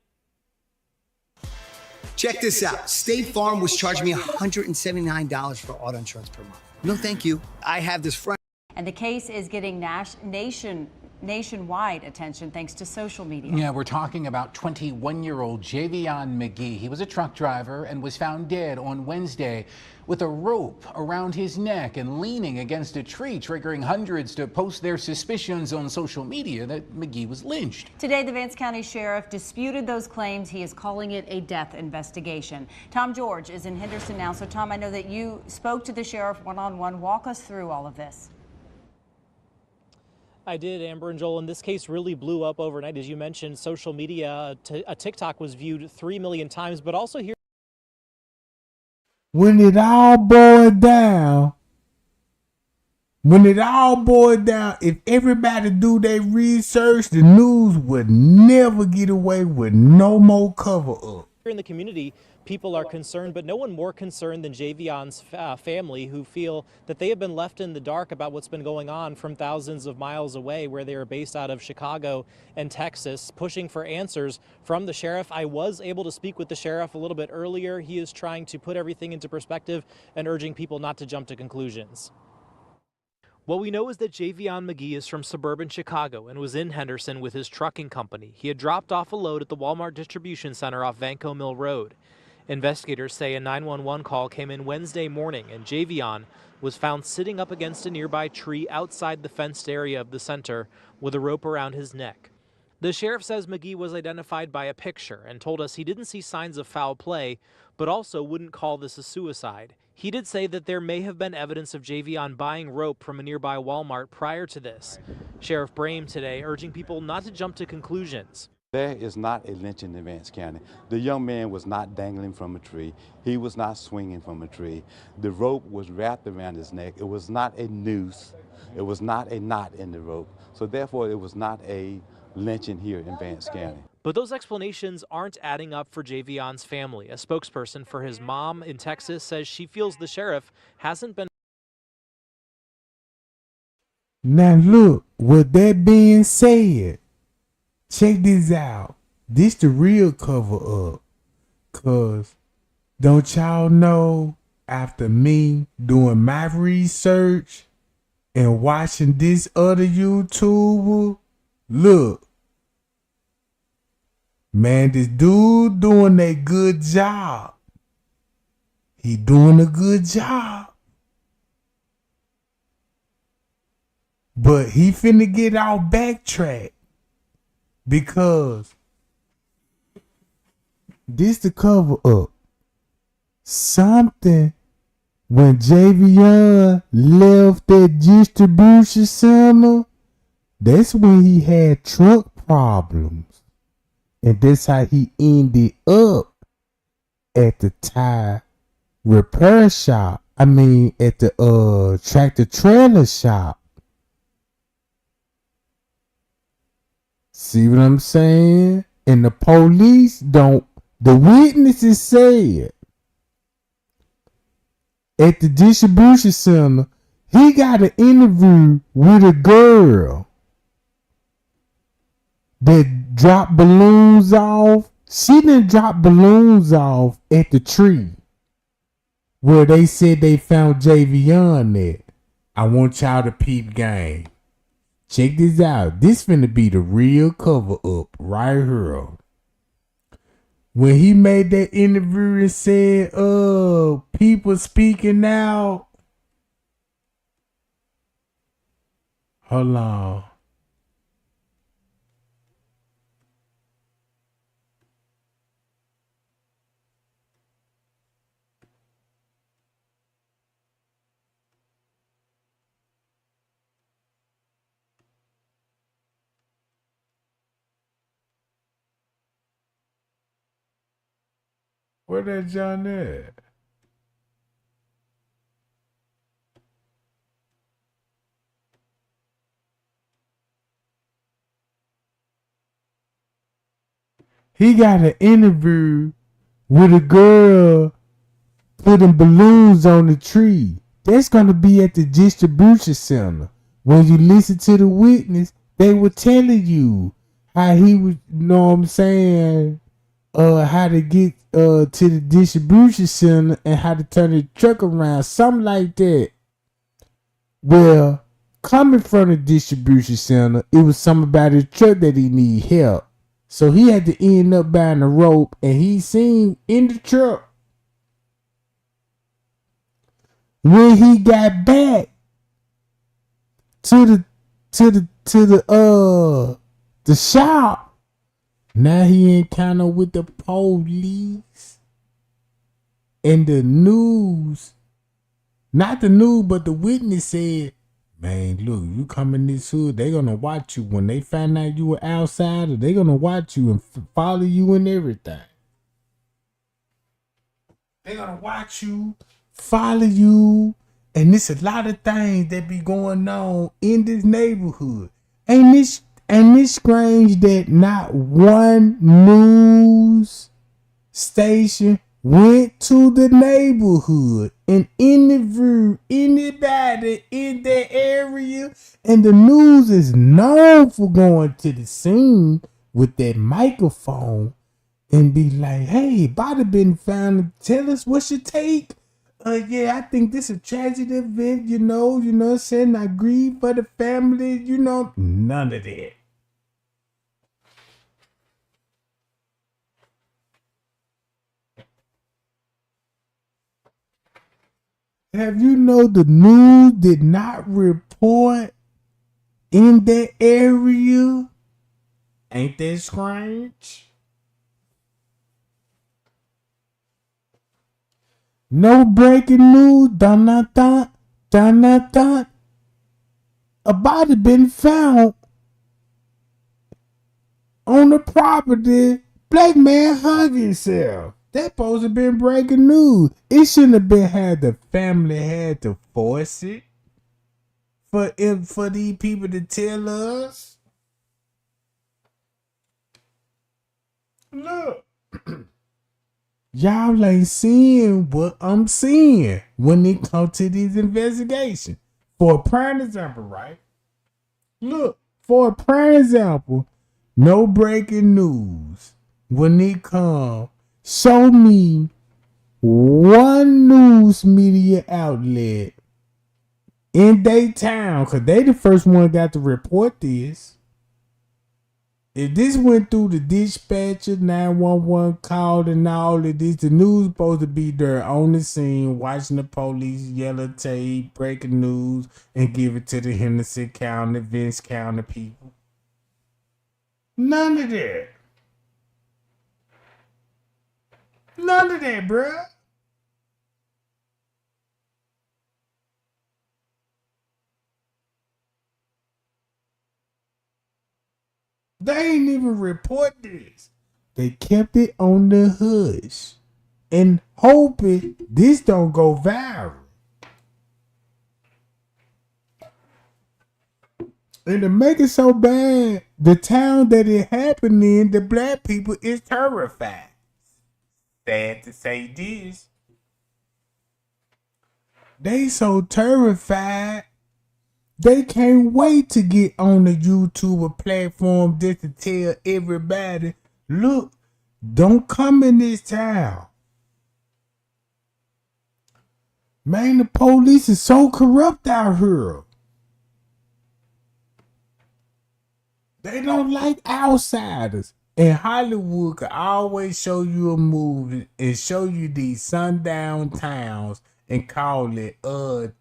Check this out. State Farm was charging me $179 for auto insurance per month. No, thank you. I have this friend. And the case is getting national nationwide attention thanks to social media. Yeah, we're talking about 21-year-old Javion Magee. He was a truck driver and was found dead on Wednesday with a rope around his neck and leaning against a tree, triggering hundreds to post their suspicions on social media that Magee was lynched. Today, the Vance County Sheriff disputed those claims. He is calling it a death investigation. Tom George is in Henderson now. So, Tom, I know that you spoke to the sheriff one-on-one. Walk us through all of this. I did, Amber and Joel, and this case really blew up overnight. As you mentioned, social media, a TikTok was viewed 3 million times, but also here. When it all boiled down, if everybody do their research, the news would never get away with no more cover up. Here in the community, people are concerned, but no one more concerned than Javion's family, who feel that they have been left in the dark about what's been going on from thousands of miles away, where they are based out of Chicago and Texas, pushing for answers from the sheriff. I was able to speak with the sheriff a little bit earlier. He is trying to put everything into perspective and urging people not to jump to conclusions. What we know is that Javion Magee is from suburban Chicago and was in Henderson with his trucking company. He had dropped off a load at the Walmart distribution center off Vanco Mill Road. Investigators say a 911 call came in Wednesday morning, and Javion was found sitting up against a nearby tree outside the fenced area of the center with a rope around his neck. The sheriff says Magee was identified by a picture and told us he didn't see signs of foul play, but also wouldn't call this a suicide. He did say that there may have been evidence of Javion buying rope from a nearby Walmart prior to this. Sheriff Brame today urging people not to jump to conclusions. There is not a lynching in Vance County. The young man was not dangling from a tree. He was not swinging from a tree. The rope was wrapped around his neck. It was not a noose. It was not a knot in the rope. So therefore, it was not a lynching here in Vance County. But those explanations aren't adding up for Javion's family. A spokesperson for his mom in Texas says she feels the sheriff hasn't been. Now look, with that being said, check this out. This the real cover up. Cause don't y'all know, after me doing my research and watching this other YouTuber, look, man, this dude doing a good job. He doing a good job. But he finna get off backtrack. Because this the cover up. Something when Javion left that distribution center, that's when he had truck problems. And that's how he ended up at the tire repair shop. I mean, at the tractor trailer shop. See what I'm saying? And the police don't, the witnesses said at the distribution center, he got an interview with a girl that dropped balloons off. She didn't drop balloons off at the tree where they said they found Javion at. I want y'all to peep game. Check this out. This finna be the real cover up right here. When he made that interview and said, people speaking out. Hold on. Where that John at? He got an interview with a girl putting balloons on the tree. That's going to be at the distribution center. When you listen to the witness, they were telling you how he was, you know what I'm saying, how to get to the distribution center and how to turn the truck around, something like that. Well, coming from the distribution center, it was something about his truck that he need help. So he had to end up buying a rope, and he seen in the truck. When he got back to the shop, now he encountered with the police and the news. Not the news, but the witness said, man, look, you come in this hood, they gonna watch you. When they find out you were outsider, they gonna watch you and follow you and everything. They gonna watch you, follow you, and there's a lot of things that be going on in this neighborhood. Ain't this strange that not one news station went to the neighborhood and interviewed anybody in that area, and the news is known for going to the scene with that microphone and be like, hey, body been found, tell us what's your take. Yeah, I think this is a tragic event, you know what I'm saying? I grieve for the family, none of that. Have you know the news did not report in that area? Ain't that strange? No breaking news, dun. A body been found on the property. Black man hung himself. That supposed to been breaking news. It shouldn't have been had the family had to force it for these people to tell us. Look. Y'all ain't seeing what I'm seeing when it comes to these investigations. For a prime example, right? Look, for a prime example, no breaking news. When it comes, show me one news media outlet in their town, because they the first one got to report this. If this went through the dispatcher, 911 called and all of this, the news supposed to be there on the scene, watching the police, yellow tape, breaking news, and give it to the Henderson County, Vince County people. None of that. None of that, bruh. They ain't even report this. They kept it on the hush and hoping this don't go viral. And to make it so bad, the town that it happened in, the black people is terrified. Sad to say this. They so terrified, they can't wait to get on the YouTube platform just to tell everybody, look, don't come in this town. Man, the police is so corrupt out here. They don't like outsiders. And Hollywood could always show you a movie and show you these sundown towns and call it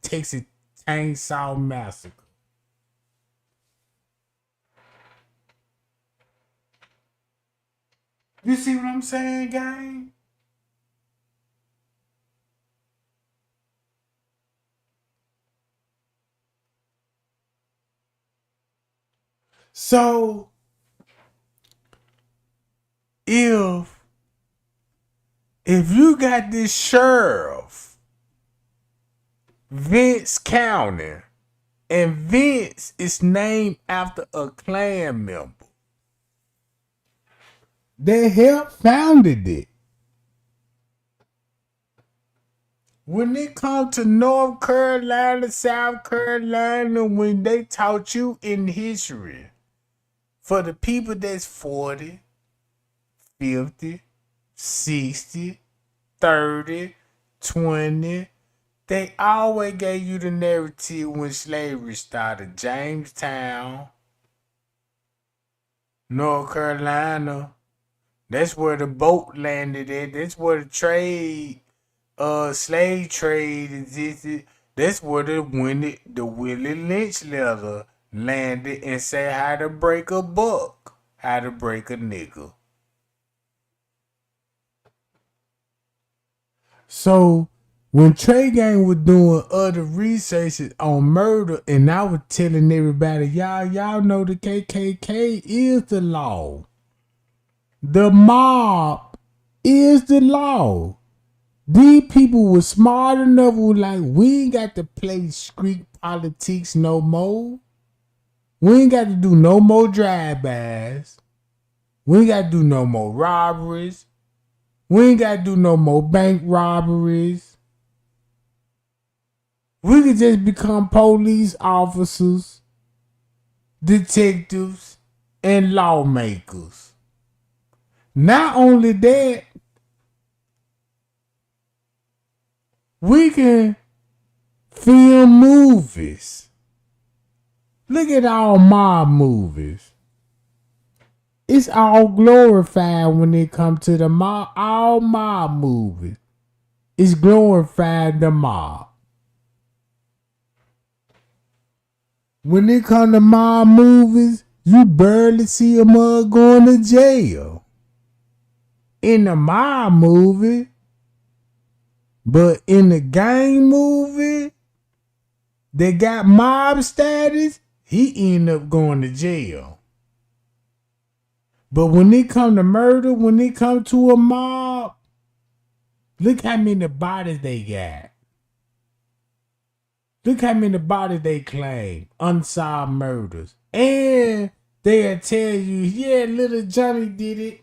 Texas Chainsaw Massacre. You see what I'm saying, gang? So if you got this sheriff, Vince County, and Vince is named after a Klan member that helped founded it. When it comes to North Carolina, South Carolina, when they taught you in history, for the people that's 40, 50, 60, 30, 20, They always gave you the narrative when slavery started. Jamestown, North Carolina. That's where the boat landed at. That's where the slave trade existed. That's where the Willie Lynch leather landed and say how to break a buck, how to break a nigga. So when Trey Gang was doing other researches on murder, and I was telling everybody, y'all know the KKK is the law. The mob is the law. These people were smart enough, were like, we ain't got to play street politics no more. We ain't got to do no more drive-bys. We ain't got to do no more robberies. We ain't got to do no more bank robberies. We could just become police officers, detectives, and lawmakers. Not only that, we can film movies. Look at all mob movies. It's all glorified when it comes to the mob. All mob movies. It's glorified the mob. When it comes to mob movies, you barely see a mug going to jail. In the mob movie, but in the gang movie, they got mob status, he end up going to jail. But when it come to murder, when it come to a mob, look how many bodies they got. Look how many bodies they claim. Unsolved murders. And they'll tell you, yeah, little Johnny did it.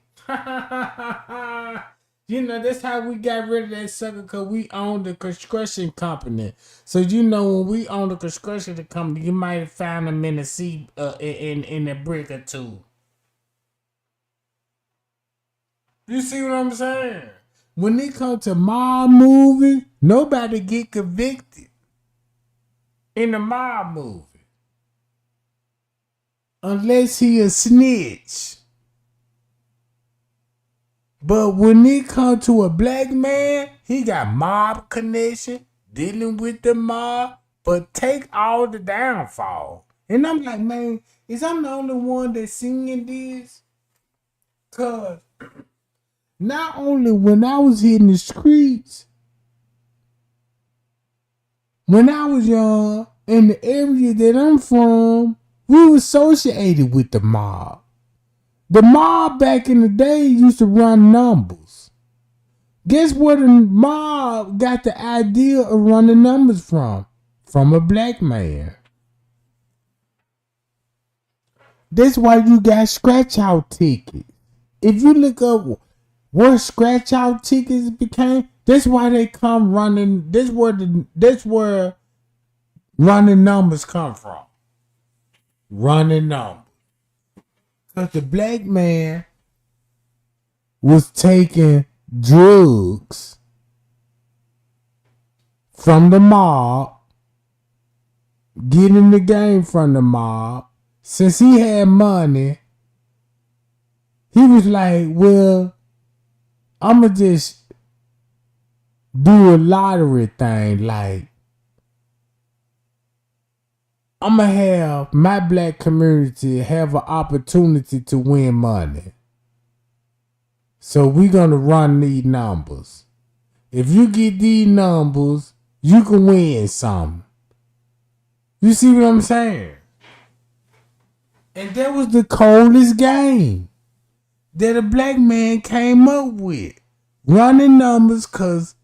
You know, that's how we got rid of that sucker, because we own the construction company. So, you know, when we own the construction company, you might have found them in in a brick or two. You see what I'm saying? When it comes to mob movie, nobody get convicted in a mob movie. Unless he a snitch. But when it comes to a black man, he got mob connection, dealing with the mob, but take all the downfall. And I'm like, man, is I'm the only one that's singing this? Cause not only when I was hitting the streets, when I was young, in the area that I'm from, we were associated with the mob. The mob back in the day used to run numbers. Guess where the mob got the idea of running numbers from? From a black man. That's why you got scratch out tickets. If you look up where scratch out tickets became, that's why they come running. That's where running numbers come from. Running numbers. Because the black man was taking drugs from the mob, getting the game from the mob. Since he had money, he was like, well, I'ma just do a lottery thing. Like, I'm going to have my black community have an opportunity to win money. So we're going to run these numbers. If you get these numbers, you can win something. You see what I'm saying? And that was the coldest game that a black man came up with. Running numbers cause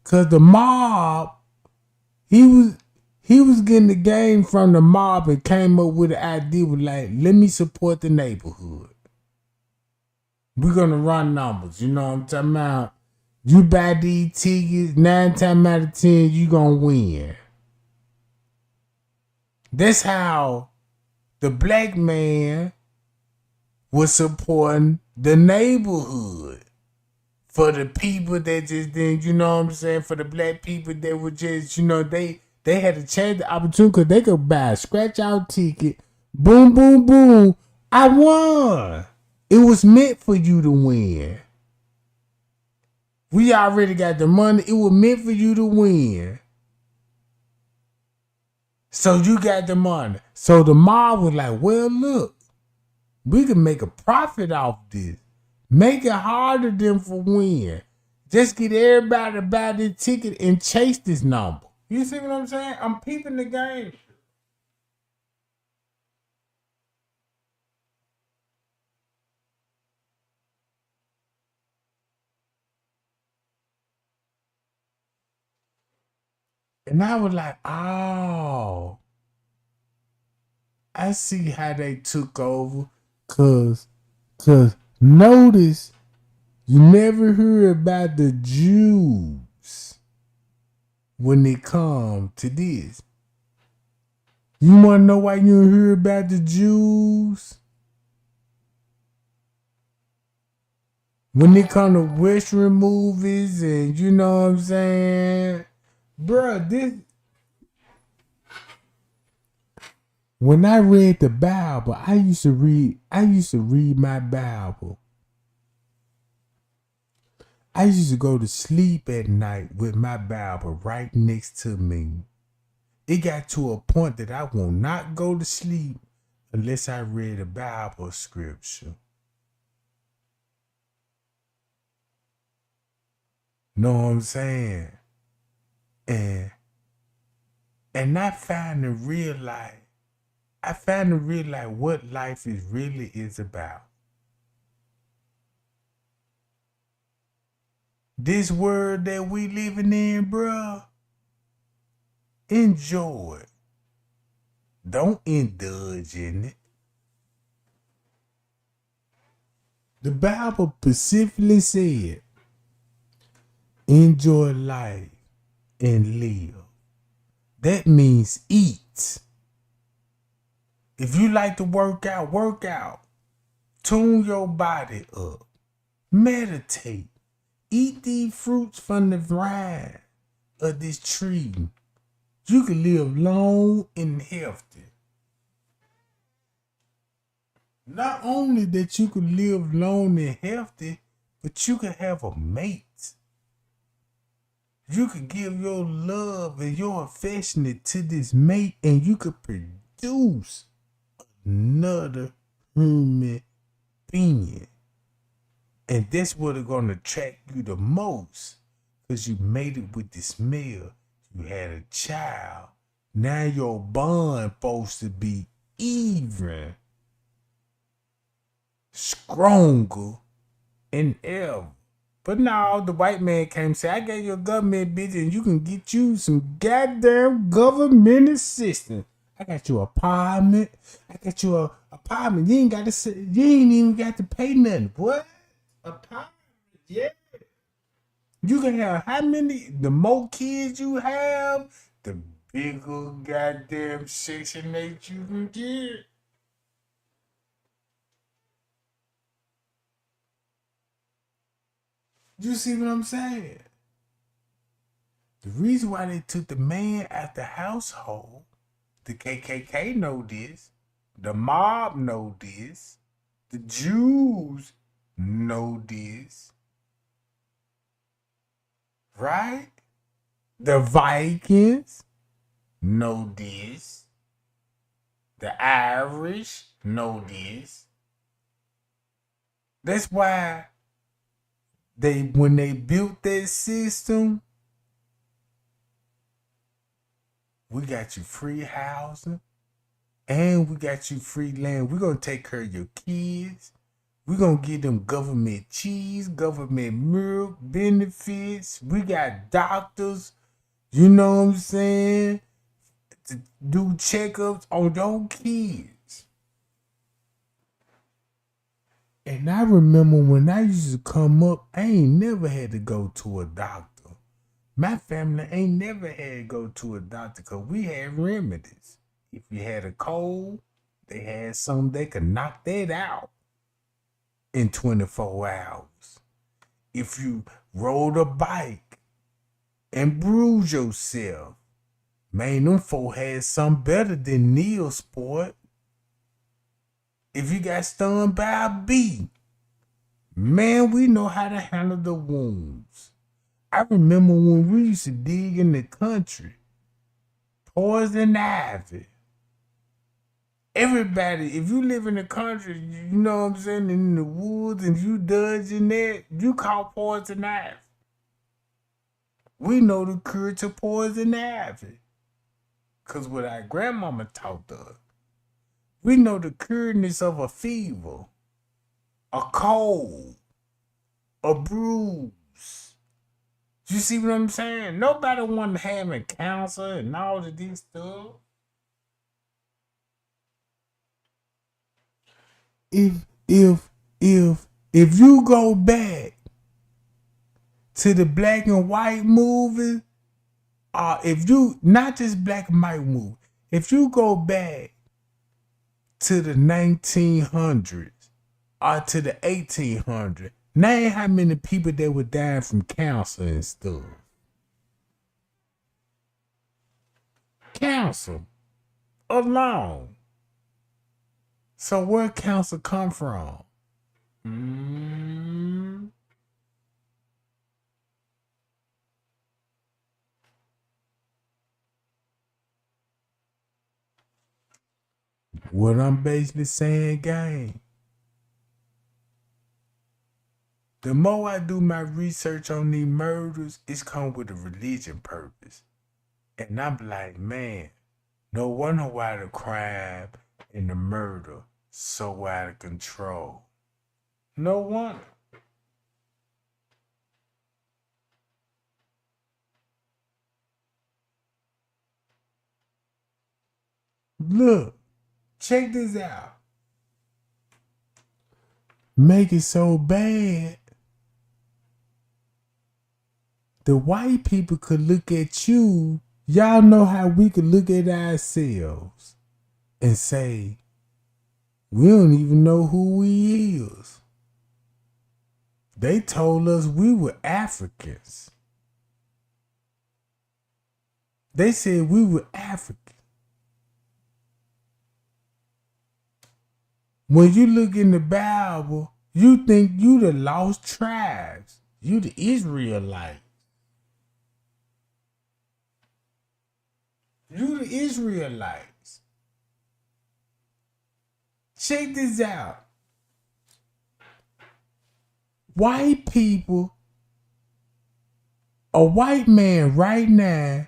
the mob, he was getting the game from the mob and came up with the idea of like, let me support the neighborhood. We're going to run numbers. You know what I'm talking about? You buy these tickets, 9 times out of 10, you going to win. That's how the black man was supporting the neighborhood for the people that just didn't, you know what I'm saying, for the black people that were just, you know, they had to change the opportunity because they could buy a scratch out ticket. Boom, boom, boom. I won. It was meant for you to win. We already got the money. It was meant for you to win. So you got the money. So the mob was like, well, look, we can make a profit off this. Make it harder than for win. Just get everybody to buy this ticket and chase this number. You see what I'm saying? I'm peeping the game. And I was like, oh, I see how they took over. Cause notice you never hear about the Jews when they come to this. You wanna know why you don't hear about the Jews? When they come to Western movies and you know what I'm saying? Bruh, this. When I read the Bible, I used to read my Bible. I used to go to sleep at night with my Bible right next to me. It got to a point that I will not go to sleep unless I read a Bible scripture. Know what I'm saying? And I finally realized what life is about. This world that we living in, bruh, enjoy it. Don't indulge in it. The Bible specifically said, enjoy life and live. That means eat. If you like to work out. Tune your body up. Meditate. Eat these fruits from the vine of this tree. You can live long and healthy. Not only that you can live long and healthy, but you can have a mate. You could give your love and your affection to this mate, and you could produce another human being. And that's what's gonna attract you the most. Because you made it with this male. You had a child. Now your bond supposed to be even stronger than ever. But now the white man came and said, I gave you a government bitch and you can get you some goddamn government assistance. I got you an apartment. I got you an apartment. You ain't even got to pay nothing. What? Apartment? Yeah. You can have how many? The more kids you have, the bigger goddamn Section 8 you can get. You see what I'm saying? The reason why they took the man out the household, the KKK know this, the mob know this, the Jews know this, right? The Vikings know this, the Irish know this. That's why when they built that system, we got you free housing and we got you free land. We're going to take care of your kids. We're going to give them government cheese, government milk, benefits. We got doctors, you know what I'm saying, to do checkups on your kids. And I remember when I used to come up, I ain't never had to go to a doctor. My family ain't never had to go to a doctor because we had remedies. If you had a cold, they had something they could knock that out in 24 hours. if you rode a bike and bruise yourself. Man, them folk had something better than Neil Sport. If you got stung by a bee, man, we know how to handle the wounds. I remember when we used to dig in the country, poison ivy. Everybody, if you live in the country, you know what I'm saying, in the woods, and you dodging that, you caught poison ivy. We know the cure to poison ivy. Because what our grandmama taught us. We know the cureness of a fever, a cold, a bruise. You see what I'm saying? Nobody want having cancer and all of this stuff. If you go back to the black and white movie, if you not just black and white movie, if you go back to the 1900s or to the 1800s, name how many people that were dying from cancer and stuff. Cancer alone. So where cancer come from? What I'm basically saying, gang, the more I do my research on these murders, it's come with a religion purpose. And I'm like, man, no wonder why the crime and the murder so out of control. No wonder. Look, check this out. Make it so bad, the white people could look at you. Y'all know how we could look at ourselves and say, we don't even know who we is. They told us we were Africans. They said we were African. When you look in the Bible, you think you the lost tribes. You the Israelites. You the Israelites. Check this out. White people, a white man right now,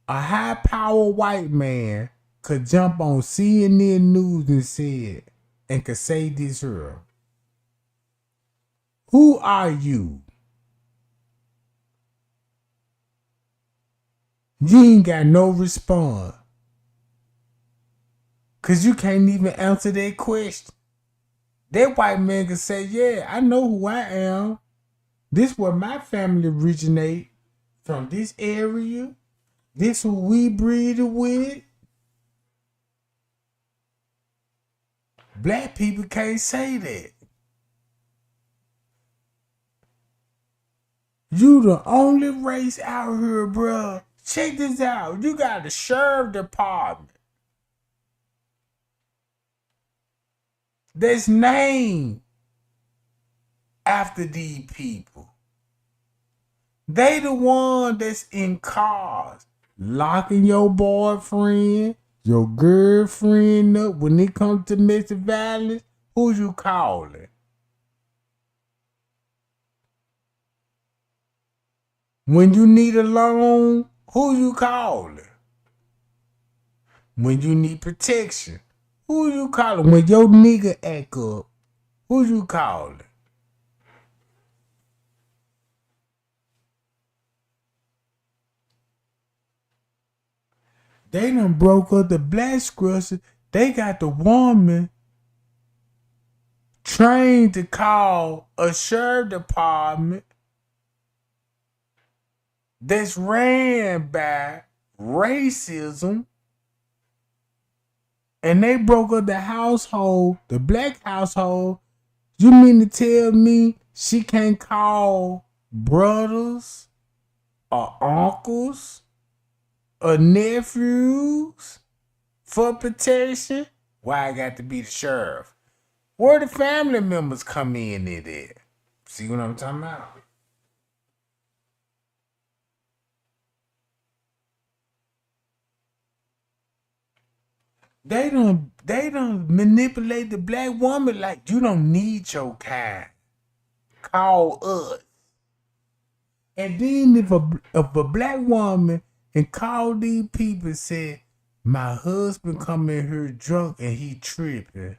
a high power white man could jump on CNN News and could say this here. Who are you? You ain't got no response. Cause you can't even answer that question. That white man could say, yeah, I know who I am. This where my family originate from, this area. This who we breeded with. Black people can't say that. You the only race out here, bruh. Check this out. You got the sheriff department that's named after these people. They the one that's in cars, locking your boyfriend, your girlfriend up. When it comes to domestic violence, who you calling? When you need a loan, who you calling? When you need protection, who you calling? When your nigga act up, who you calling? They done broke up the black scrusher. They got the woman trained to call a sheriff department that's ran by racism. And they broke up the household, the black household. You mean to tell me she can't call brothers or uncles or nephews for protection? Why I got to be the sheriff? Where the family members come in at it? See what I'm talking about? They don't manipulate the black woman like you don't need your kind. Call us. And then if a black woman and call these people and say, my husband come in here drunk and he tripping.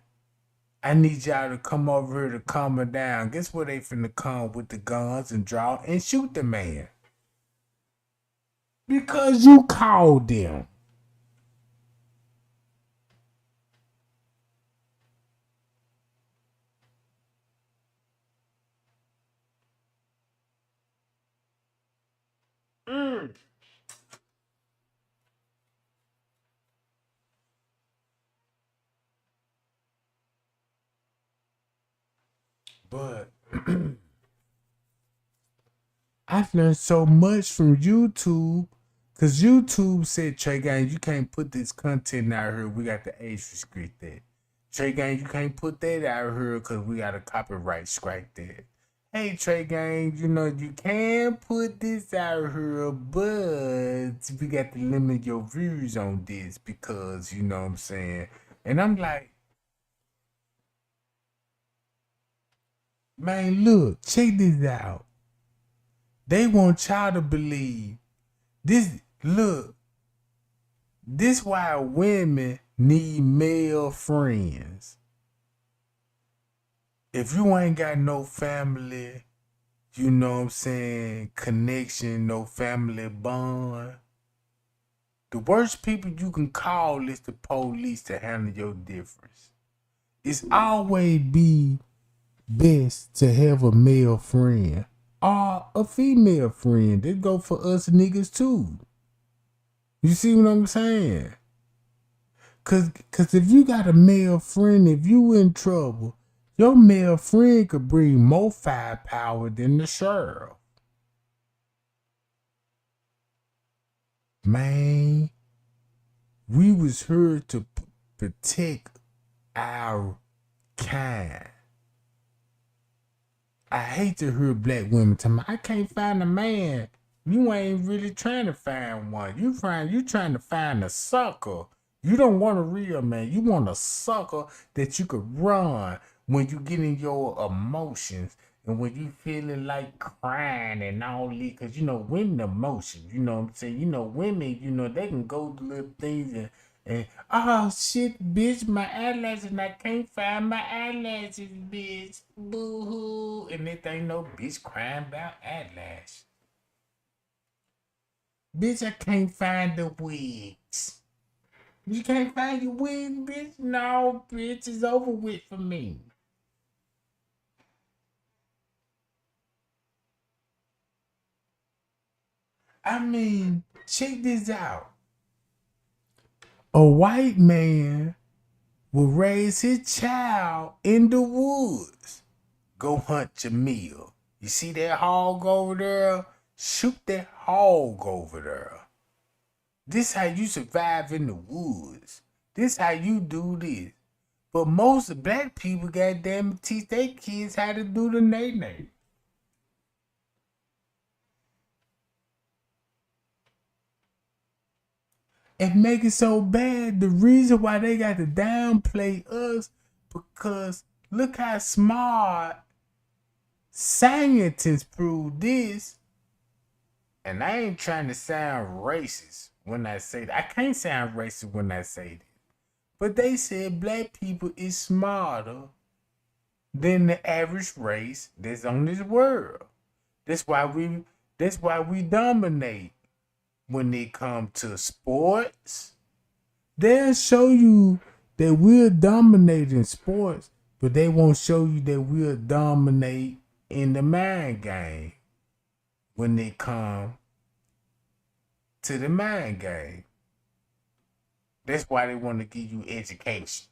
I need y'all to come over here to calm her down. Guess where they finna come with the guns and draw and shoot the man? Because you called them. But I've learned so much from YouTube. Cause YouTube said, Trey Gang, you can't put this content out here. We got the age restrict that. Trey Gang, you can't put that out here because we got a copyright strike that. Hey Trey Gang, you can put this out here, but we got to limit your views on this because you know what I'm saying. And I'm like, man, look, check this out. They want y'all to believe this. Look, this why women need male friends. If you ain't got no family, you know what I'm saying, connection, no family bond, the worst people you can call is the police to handle your difference. It's always be best to have a male friend or a female friend. They go for us niggas too. You see what I'm saying? Cause if you got a male friend, if you in trouble, your male friend could bring more firepower than the sheriff. Man, we was here to protect our kind. I hate to hear black women tell me, I can't find a man. You ain't really trying to find one. You trying to find a sucker. You don't want a real man. You want a sucker that you could run when you get in your emotions and when you feeling like crying and all this. Because, women emotions, you know what I'm saying? Women, they can go to little things and oh, shit, bitch, my eyelashes, and I can't find my eyelashes, bitch. Boo-hoo. And it ain't no bitch crying about eyelashes. Bitch, I can't find the wigs. You can't find your wig, bitch? No, bitch, it's over with for me. I mean, check this out. A white man will raise his child in the woods. Go hunt your meal. You see that hog over there? Shoot that hog over there. This how you survive in the woods. This how you do this. But most black people, goddamn, teach their kids how to do the nay-nay. And make it so bad, the reason why they got to downplay us, because look how smart scientists prove this. And I ain't trying to sound racist when I say that. I can't sound racist when I say that. But they said black people is smarter than the average race that's on this world. That's why we dominate when it comes to sports. They'll show you that we'll dominate in sports, but they won't show you that we'll dominate in the mind game when they come to the mind game. That's why they want to give you education.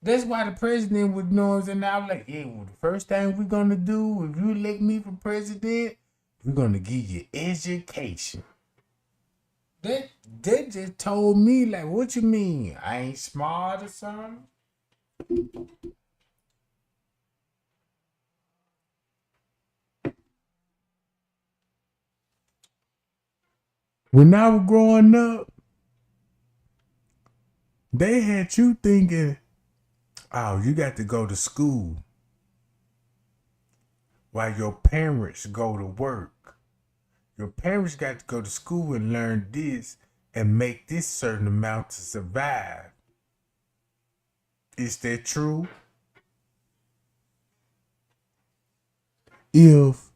That's why the president was knowing, and I was like, yeah, well, the first thing we're gonna do if you elect me for president, we're gonna give you education. That just told me, like, what you mean? I ain't smart or something? When I was growing up, they had you thinking, oh, you got to go to school while your parents go to work. Your parents got to go to school and learn this and make this certain amount to survive. Is that true? If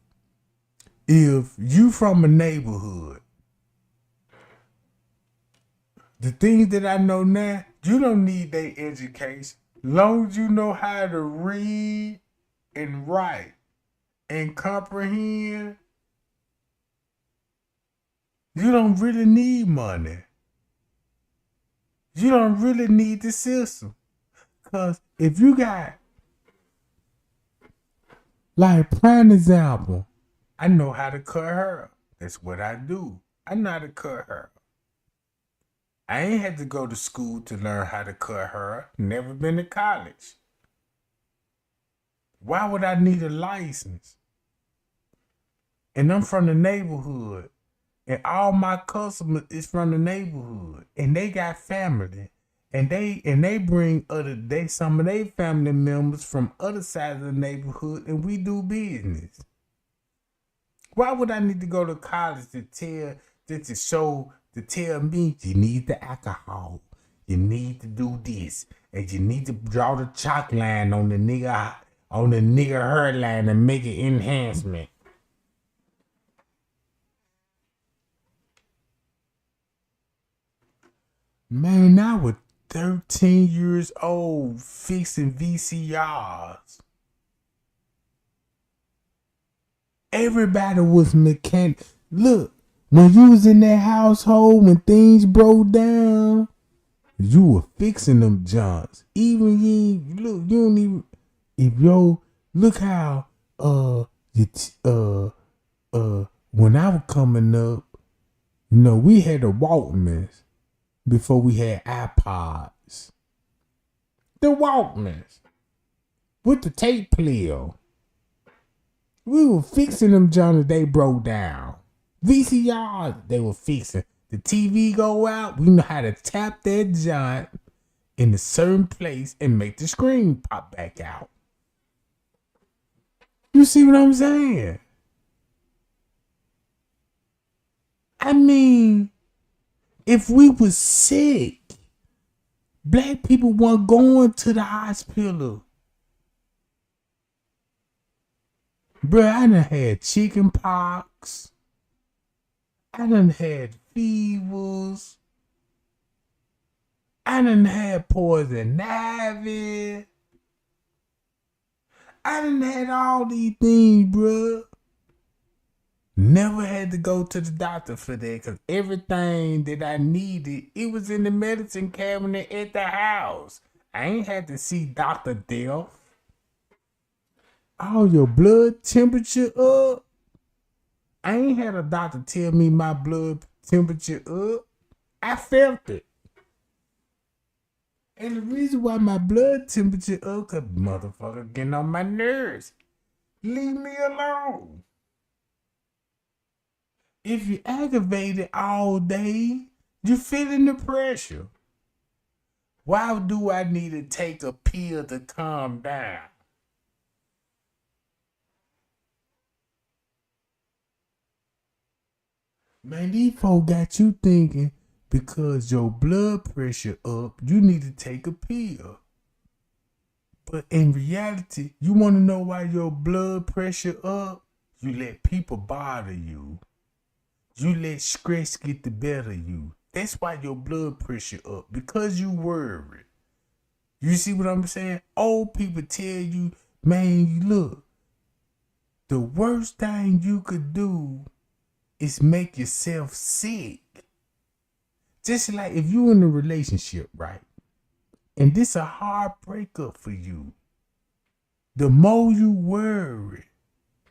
you from a neighborhood, the things that I know now, you don't need their education. Long as you know how to read and write and comprehend, you don't really need money. You don't really need the system. Because if you got, like, prime example, I know how to cut hair. That's what I do. I know how to cut hair. I ain't had to go to school to learn how to cut hair. Never been to college. Why would I need a license? And I'm from the neighborhood. And all my customers is from the neighborhood. And they got family. And they bring some of their family members from other sides of the neighborhood, and we do business. Why would I need to go to college to tell me you need the alcohol, you need to do this, and you need to draw the chalk line on the nigga hairline and make an enhancement? Man, I was 13 years old fixing VCRs. Everybody was mechanic. Look, when you was in that household, when things broke down, you were fixing them junks. Even you don't even, look how, when I was coming up, we had the Walkmans before we had iPods. The Walkmans with the tape player. We were fixing them junks, they broke down. VCRs, they were fixing. The TV go out, we know how to tap that junk in a certain place and make the screen pop back out. You see what I'm saying? I mean, if we was sick, black people weren't going to the hospital. Bruh, I done had chicken pox. I done had fevers. I done had poison ivy. I done had all these things, bruh. Never had to go to the doctor for that, because everything that I needed, it was in the medicine cabinet at the house. I ain't had to see Dr. Death. Oh, your blood temperature up? I ain't had a doctor tell me my blood temperature up. I felt it. And the reason why my blood temperature up, because motherfucker getting on my nerves. Leave me alone. If you aggravated all day, you're feeling the pressure. Why do I need to take a pill to calm down? Man, these folks got you thinking because your blood pressure up, you need to take a pill. But in reality, you want to know why your blood pressure up? You let people bother you. You let stress get the better of you. That's why your blood pressure up, because you worry. You see what I'm saying? Old people tell you, man, look, the worst thing you could do is make yourself sick. Just like if you in a relationship, right? And this a hard breakup for you. The more you worry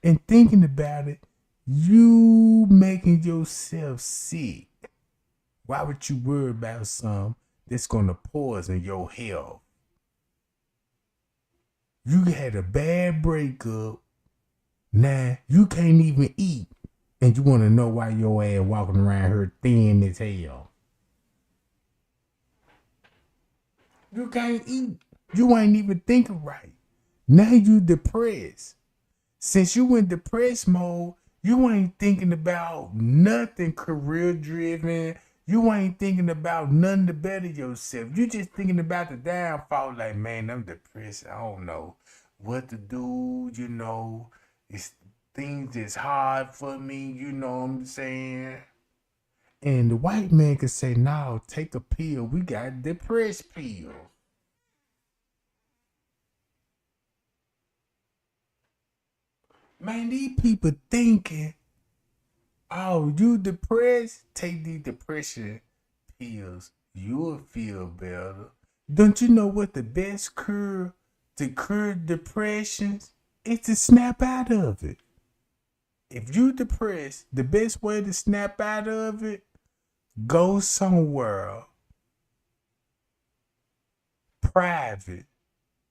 and thinking about it, you making yourself sick. Why would you worry about something that's gonna poison your health? You had a bad breakup. Now you can't even eat. And you wanna know why your ass walking around here thin as hell. You can't eat. You ain't even thinking right. Now you depressed. Since you in depressed mode, you ain't thinking about nothing career driven. You ain't thinking about nothing to better yourself. You just thinking about the downfall. Like, man, I'm depressed. I don't know what to do. You know, it's things that's hard for me. You know what I'm saying? And the white man could say, no, take a pill. We got depressed pill. Man, these people thinking, oh, you depressed? Take these depression pills. You'll feel better. Don't you know what the best cure to cure depressions is? To snap out of it. If you depressed, the best way to snap out of it, go somewhere private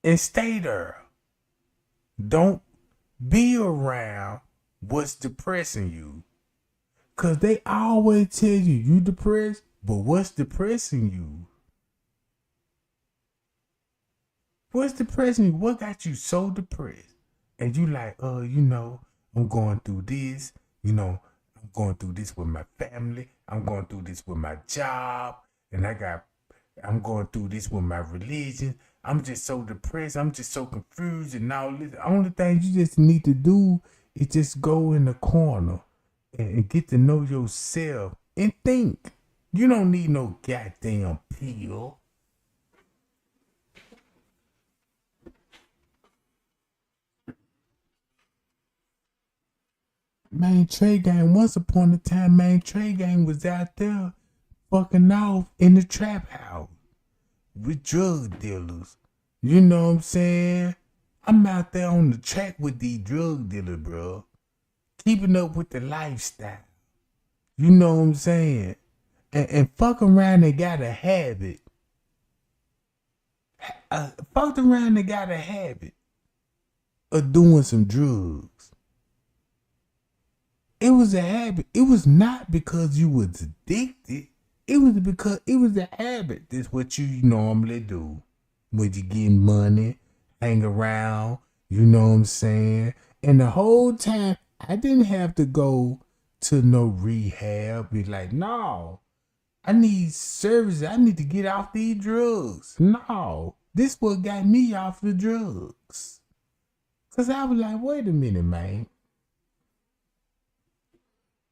and stay there. Don't be around what's depressing you. Cause they always tell you depressed, but what's depressing you? What's depressing you? What got you so depressed? And you like, you know, I'm going through this, you know, I'm going through this with my family, I'm going through this with my job, and I'm going through this with my religion. I'm just so depressed. I'm just so confused and all this. The only thing you just need to do is just go in the corner and get to know yourself and think. You don't need no goddamn pill. Man, Trey Gang, once upon a time, man, Trey Gang was out there fucking off in the trap house with drug dealers. You know what I'm saying? I'm out there on the track with these drug dealers, bro. Keeping up with the lifestyle. You know what I'm saying? And fuck around and got a habit. Fucked around and got a habit of doing some drugs. It was a habit. It was not because you was addicted. It was because it was a habit. That's what you normally do when you get money, hang around. You know what I'm saying? And the whole time, I didn't have to go to no rehab. Be like, no, I need services. I need to get off these drugs. No, this what got me off the drugs. Cause I was like, wait a minute, man.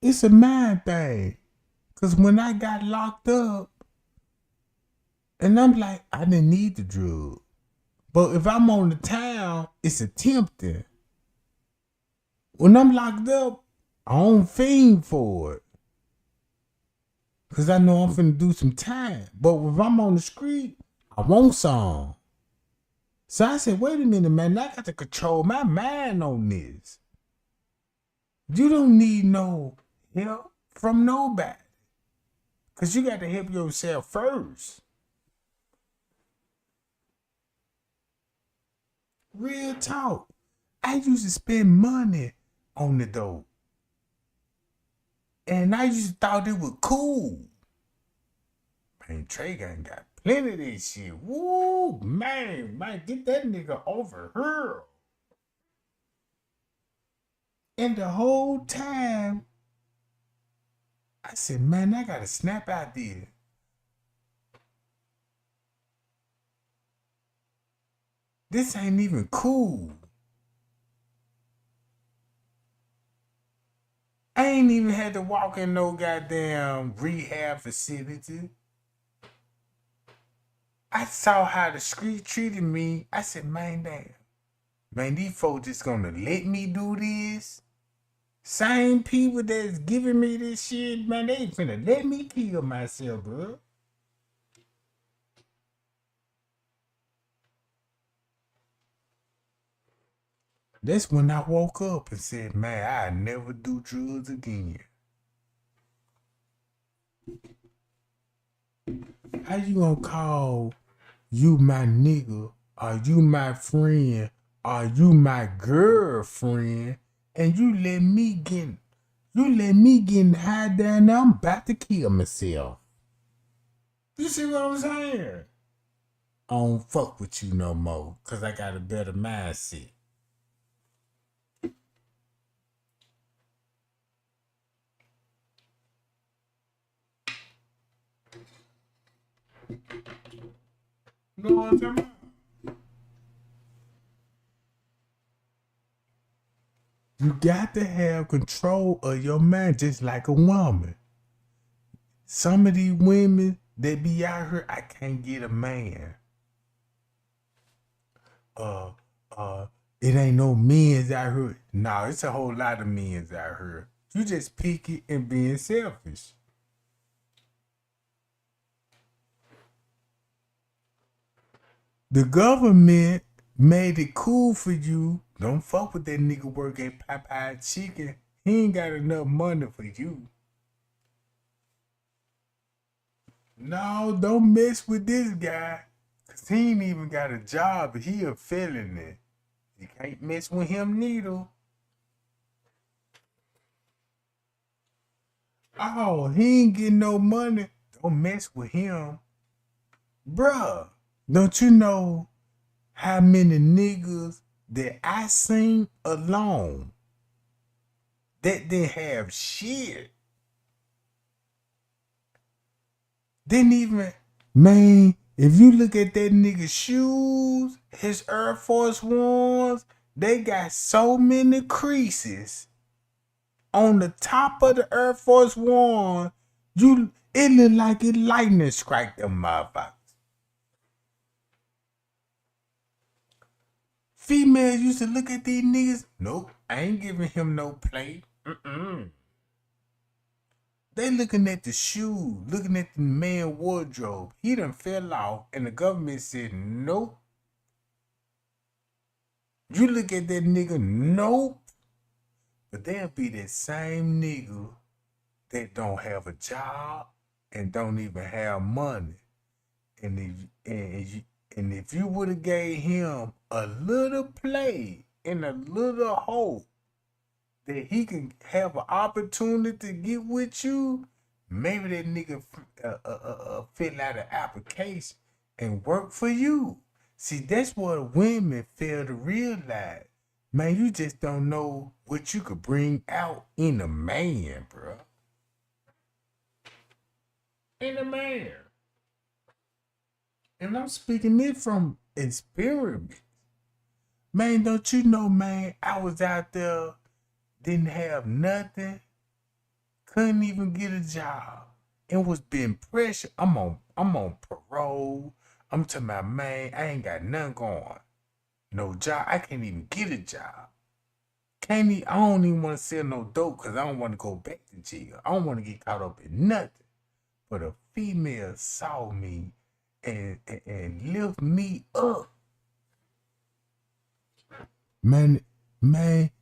It's a mind thing. Cause when I got locked up, and I'm like, I didn't need the drug. But if I'm on the town, it's a tempting. When I'm locked up, I don't fiend for it. Cause I know I'm finna do some time. But if I'm on the street, I want some. So I said, wait a minute, man, I got to control my mind on this. You don't need no help from nobody. Cause you got to help yourself first. Real talk. I used to spend money on the dope. And I used to thought it was cool. Man, Trey Gang got plenty of this shit. Woo, man, get that nigga over here. And the whole time, I said, man, I gotta snap out there. This ain't even cool. I ain't even had to walk in no goddamn rehab facility. I saw how the street treated me. I said, man, damn. Man, these folks just gonna let me do this? Same people that's giving me this shit, man, they finna let me kill myself, bro. That's when I woke up and said, man, I never do drugs again. How you gonna call you my nigga, or you my friend, or you my girlfriend, and you let me get high down there, I'm about to kill myself. You see what I'm saying? I don't fuck with you no more, cause I got a better mindset. You know what I'm talking about? You got to have control of your mind just like a woman. Some of these women that be out here, I can't get a man. It ain't no men's out here. No, it's a whole lot of men's out here. You just picky and being selfish. The government made it cool for you. Don't fuck with that nigga work at Popeye Chicken. He ain't got enough money for you. No, don't mess with this guy. Cause he ain't even got a job. He a felony. You can't mess with him neither. Oh, he ain't getting no money. Don't mess with him. Bruh, don't you know how many niggas that I seen alone that didn't have shit? Didn't even, man, if you look at that nigga's shoes, his Air Force Ones, they got so many creases on the top of the Air Force One, it look like it lightning strike them motherfuckers. Females used to look at these niggas. Nope, I ain't giving him no play. They looking at the shoe, looking at the man wardrobe. He done fell off, and the government said, nope. You look at that nigga, nope. But they'll be that same nigga that don't have a job and don't even have money. And if you would have gave him a little play and a little hope that he can have an opportunity to get with you, maybe that nigga fill out an application and work for you. See, that's what women fail to realize. Man, you just don't know what you could bring out in a man, bro. In a man. And I'm speaking it from experience. Man, don't you know, man, I was out there, didn't have nothing, couldn't even get a job, and was being pressured. I'm on parole. I'm talking about, man, I ain't got nothing going. No job. I can't even get a job. I don't even want to sell no dope because I don't want to go back to jail. I don't want to get caught up in nothing. But a female saw me and lift me up. Man,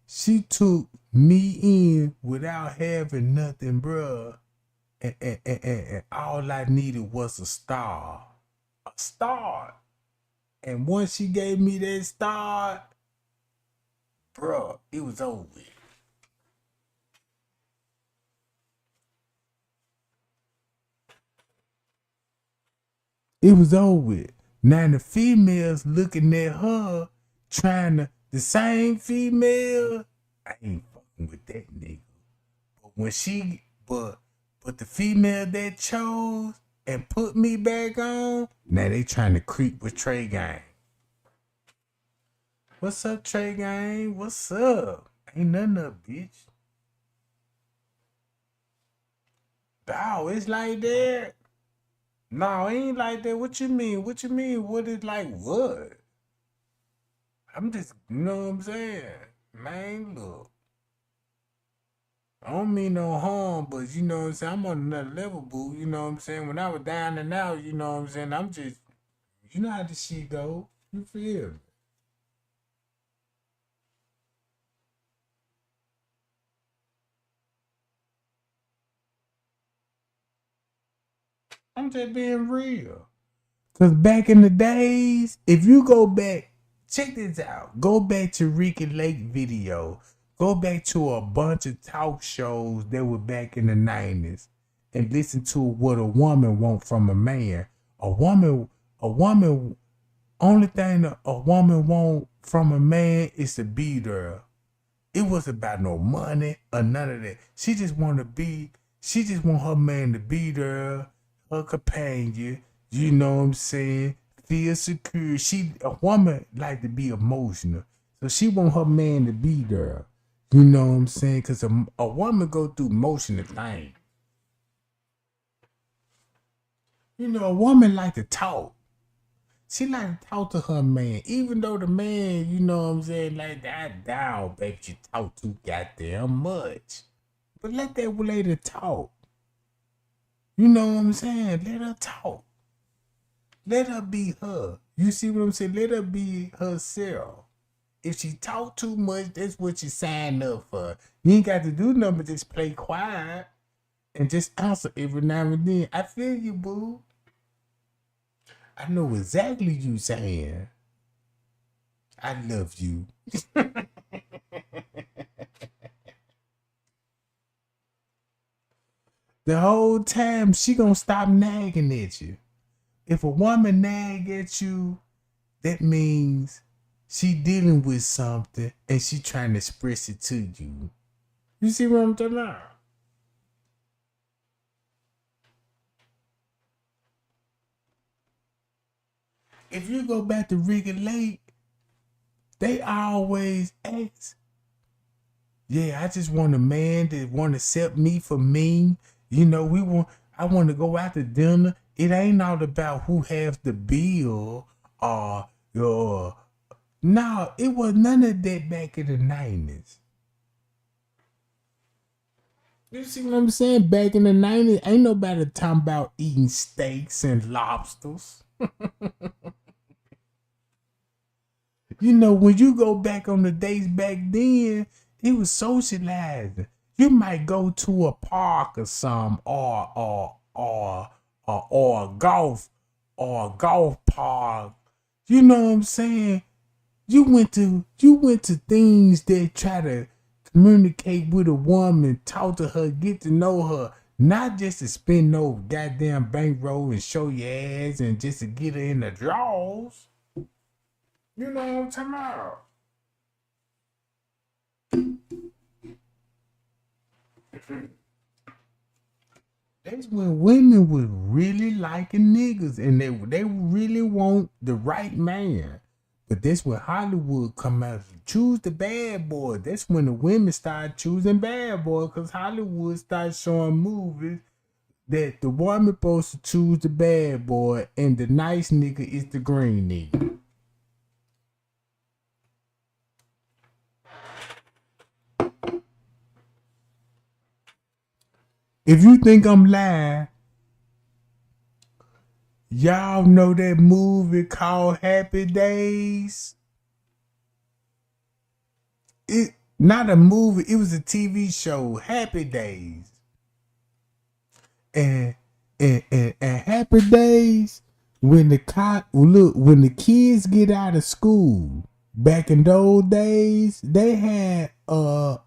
she took me in without having nothing, bruh. And all I needed was a star. A star. And once she gave me that star, bruh, it was over with. It was over with. Now the females looking at her, the same female, I ain't fucking with that nigga. But the female that chose and put me back on, now they trying to creep with Trey Gang. What's up, Trey Gang? What's up? Ain't nothing up, bitch. Dawg, it's like that. No, it ain't like that. What you mean? What you mean? What is like what? I'm just, you know what I'm saying? Man, look. I don't mean no harm, but you know what I'm saying? I'm on another level, boo. You know what I'm saying? When I was down and out, you know what I'm saying? I'm just, you know how this shit go. You feel me? I'm just being real. Cause back in the days, if you go back, check this out. Go back to Ricky Lake video. Go back to a bunch of talk shows that were back in the 90s and listen to what a woman want from a man. A woman, only thing that a woman want from a man is to be there. It wasn't about no money or none of that. She just want her man to be there, her companion. You know what I'm saying? Feel secure. A woman like to be emotional. So she want her man to be there. You know what I'm saying? Because a woman go through emotional things. You know, a woman like to talk. She like to talk to her man. Even though the man, you know what I'm saying, like that down, baby, you talk too goddamn much. But let that lady talk. You know what I'm saying? Let her talk. Let her be her. You see what I'm saying? Let her be herself. If she talk too much, that's what you signed up for. You ain't got to do nothing but just play quiet and just answer every now and then. I feel you, boo. I know exactly you saying. I love you. The whole time she gonna stop nagging at you. If a woman nag at you, that means she dealing with something and she trying to express it to you. You see what I'm talking about? If you go back to Ricky Lake, they always ask, yeah, I just want a man that want to accept me for me. You know, I want to go out to dinner. It ain't all about who has the bill or your. No, it was none of that back in the 90s. You see what I'm saying? Back in the 90s, ain't nobody talking about eating steaks and lobsters. You know, when you go back on the days back then, it was socializing. You might go to a park or something, or a golf park. You know what I'm saying? You went to things that try to communicate with a woman, talk to her, get to know her, not just to spend no goddamn bankroll and show your ass and just to get her in the drawers. You know what I'm talking about? That's when women was really liking niggas and they really want the right man. But that's when Hollywood come out. Choose the bad boy. That's when the women start choosing bad boy, because Hollywood starts showing movies that the woman supposed to choose the bad boy and the nice nigga is the green nigga. If you think I'm lying, y'all know that movie called Happy Days? It not a movie, it was a TV show, Happy Days. And Happy Days, when the kids get out of school, back in those days, they had a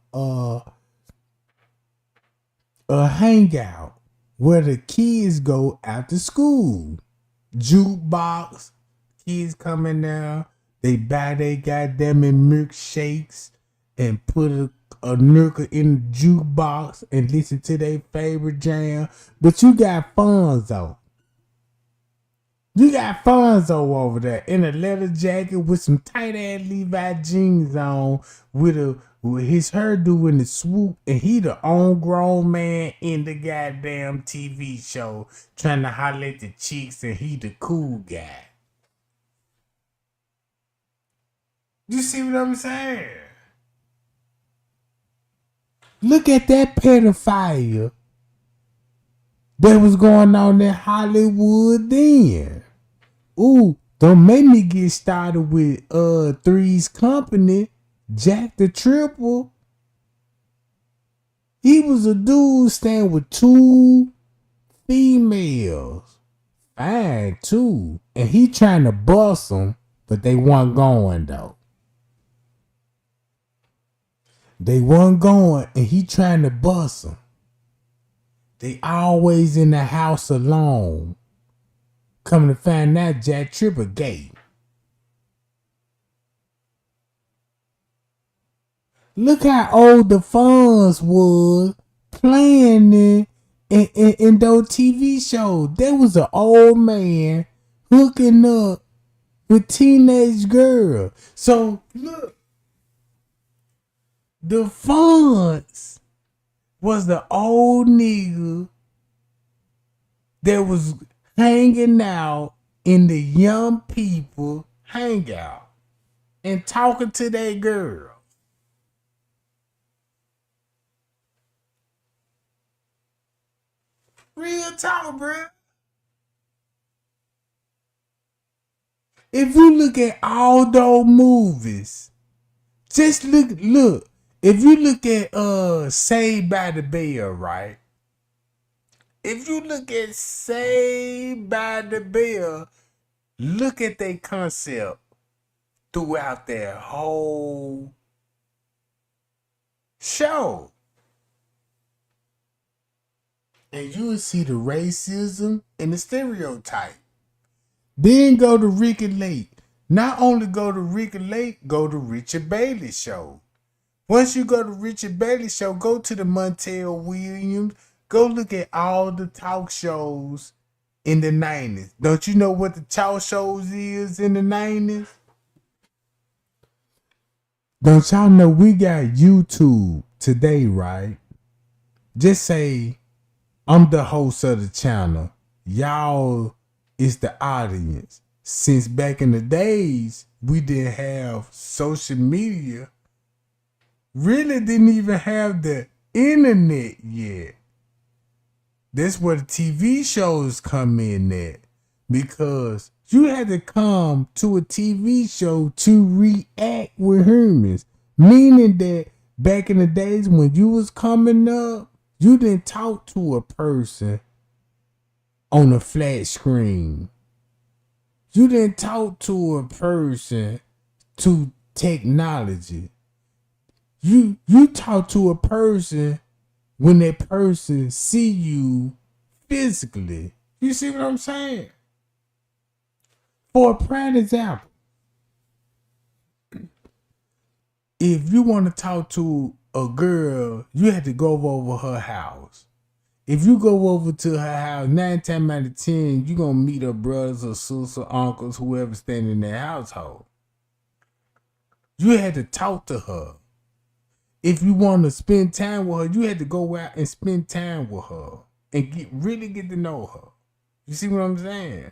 hangout where the kids go after school. Jukebox, kids come in there, they buy their goddamn milkshakes and put a nigga in the jukebox and listen to their favorite jam. But you got Fonzo. You got Fonzo over there in a leather jacket with some tight ass Levi jeans on, with his hairdo in the swoop, and he the on-grown man in the goddamn TV show trying to holler at the chicks, and he the cool guy. You see what I'm saying? Look at that pedophile that was going on in Hollywood then. Ooh, don't make me get started with Three's Company, Jack the Triple. He was a dude staying with two females. fine too. And he trying to bust them, but they weren't going though. They weren't going, and he trying to bust them. They always in the house alone. Coming to find out Jack Tripper gay. Look how old the Fonz was playing in those TV shows. There was an old man hooking up with teenage girl. So look, the Fonz was the old nigga that was hanging out in the young people hangout and talking to that girl. Real talk, bro. If you look at all those movies, just look. If you look at Saved by the Bell, right? If you look at Saved by the Bell, look at their concept throughout their whole show. And you will see the racism and the stereotype. Then go to Ricky Lake. Not only go to Ricky Lake, go to Richard Bailey show. Once you go to Richard Bailey show, go to the Montel Williams. Go look at all the talk shows in the 90s. Don't you know what the talk shows is in the 90s? Don't y'all know we got YouTube today, right? Just say, I'm the host of the channel. Y'all is the audience. Since back in the days, we didn't have social media. Really didn't even have the internet yet. That's where the TV shows come in at. Because you had to come to a TV show to react with humans. Meaning that back in the days when you was coming up, you didn't talk to a person on a flat screen. You didn't talk to a person to technology. You talk to a person when that person see you physically. You see what I'm saying? For a prime example, if you want to talk to a girl, you have to go over her house. If you go over to her house, 9 times out of 10, you're going to meet her brothers or sisters, uncles, whoever standing in their household. You had to talk to her. If you want to spend time with her, you had to go out and spend time with her and really get to know her. You see what I'm saying?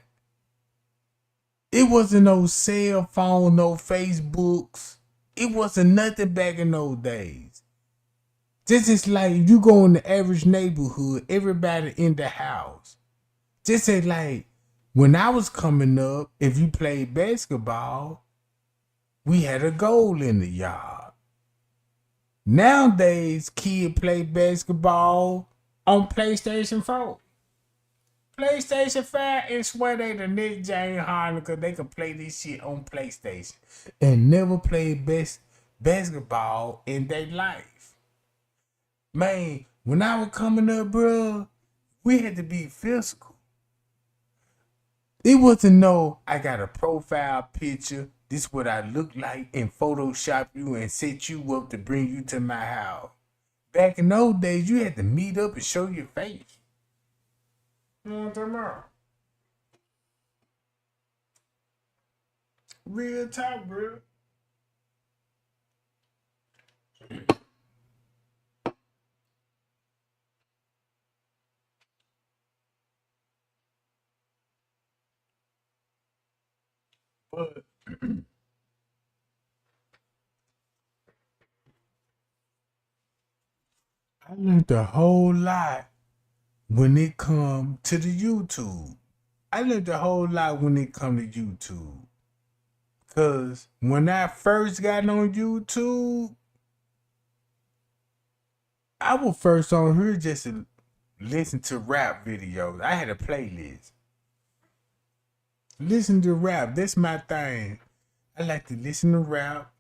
It wasn't no cell phone, no Facebooks. It wasn't nothing back in those days. This is like if you go in the average neighborhood, everybody in the house. Just say like when I was coming up, if you played basketball, we had a goal in the yard. Nowadays, kids play basketball on PlayStation 4. PlayStation 5 is where they the next James Harden because they can play this shit on PlayStation and never play basketball in their life. Man, when I was coming up, bro, we had to be physical. It wasn't no, I got a profile picture. This what I look like and Photoshop you and set you up to bring you to my house. Back in those days, you had to meet up and show your face. You know what I'm talking about? Real talk, bro. But I learned a whole lot when it come to the YouTube. I learned a whole lot when it come to YouTube. Cause when I first got on YouTube, I was first on here just to listen to rap videos. I had a playlist. Listen to rap. That's my thing. I like to listen to rap.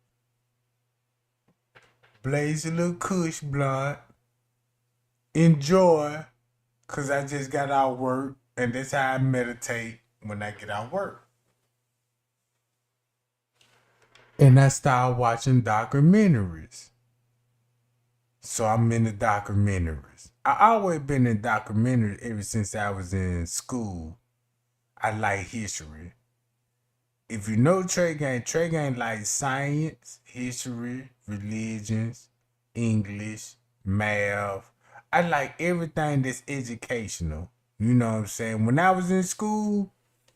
Blaze a little kush blunt. Enjoy. Cause I just got out work. And that's how I meditate when I get out work. And I started watching documentaries. So I'm in the documentaries. I always been in documentaries ever since I was in school. I like history. If you know Trey Gang like science, history, religions, English, math. I like everything that's educational. You know what I'm saying? When I was in school,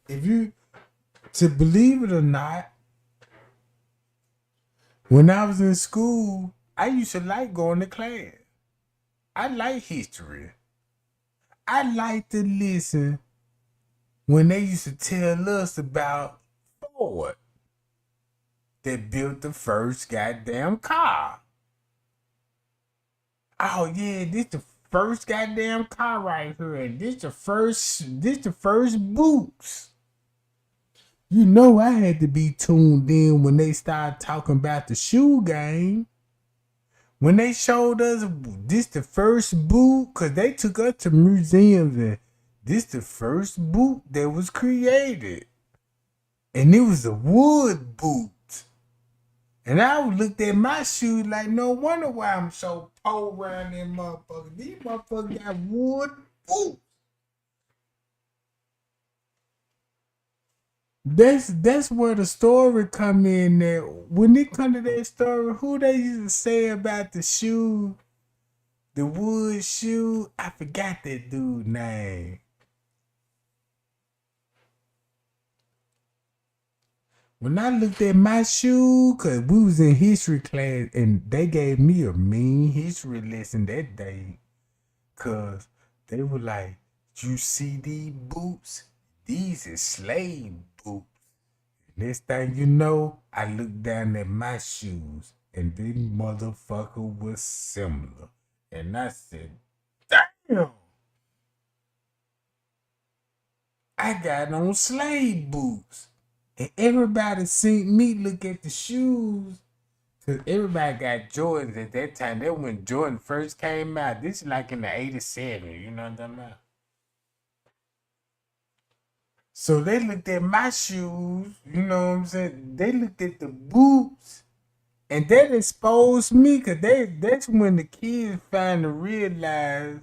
to believe it or not, when I was in school, I used to like going to class. I like history. I like to listen when they used to tell us about Ford that built the first goddamn car. Oh yeah, this the first goddamn car right here. And this the first boots. You know I had to be tuned in when they started talking about the shoe game. When they showed us this the first boot, cause they took us to museums and this the first boot that was created. And it was a wood boot. And I looked at my shoes like, no wonder why I'm so poor around them motherfuckers. These motherfuckers got wood boots. That's where the story come in there. When it come to that story, who they used to say about the shoe, the wood shoe, I forgot that dude's name. When I looked at my shoe, cause we was in history class and they gave me a mean history lesson that day. Cause they were like, you see these boots? These is slave boots. Next thing you know, I looked down at my shoes and this motherfucker was similar. And I said, damn. I got on slave boots. And everybody seen me look at the shoes. Cause everybody got Jordans at that time. That when Jordan first came out. This is like in the 87, you know what I'm talking about? So they looked at my shoes, you know what I'm saying? They looked at the boots, and that exposed me, cause that's when the kids finally realized,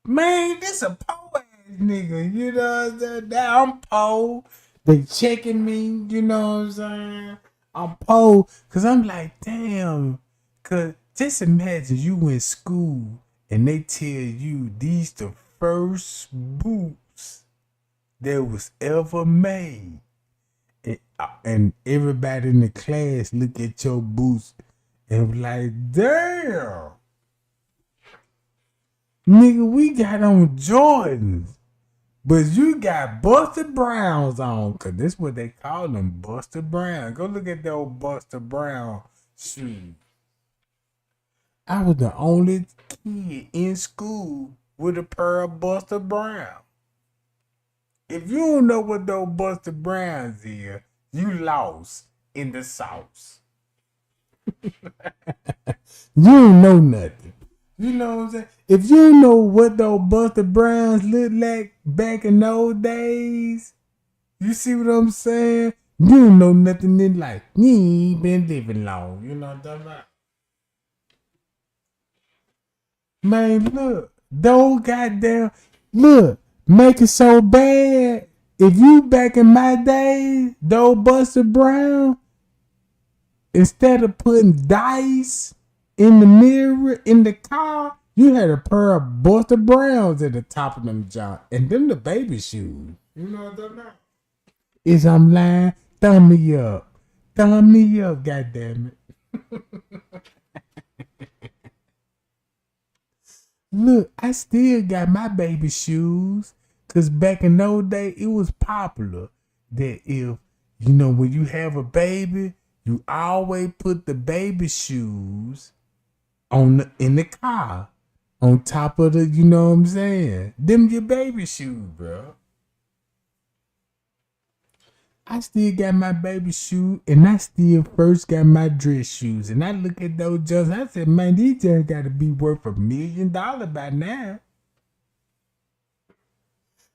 man, this a poor ass nigga, you know what I'm saying? Now I'm poor. They checking me, you know what I'm saying? I'm poor, cause I'm like, damn, cause just imagine you in school and they tell you these the first boots that was ever made. And everybody in the class look at your boots and be like, damn. Nigga, we got on Jordans. But you got Buster Browns on. Cause that's what they call them, Buster Brown. Go look at the old Buster Brown shoes. I was the only kid in school with a pair of Buster Brown. If you don't know what those Buster Browns is, you lost in the sauce. You don't know nothing. You know what I'm saying? If you don't know what those Buster Browns look like back in those days, you see what I'm saying? You don't know nothing in life. You ain't been living long. You know what I'm talking about? Man, look. Those goddamn... Look. Make it so bad. If you back in my day, though Buster Brown, instead of putting dice in the mirror in the car, you had a pair of Buster Browns at the top of them junk, and them the baby shoes. You know what I'm talking about? Is I'm lying? Thumb me up. Thumb me up, goddammit. Look, I still got my baby shoes. Cause back in those days, it was popular that if, you know, when you have a baby, you always put the baby shoes in the car. On top of the, you know what I'm saying? Them your baby shoes, bro. I still got my baby shoes, and I still first got my dress shoes. And I look at those jumps, I said, man, these jumps got to be worth $1 million by now.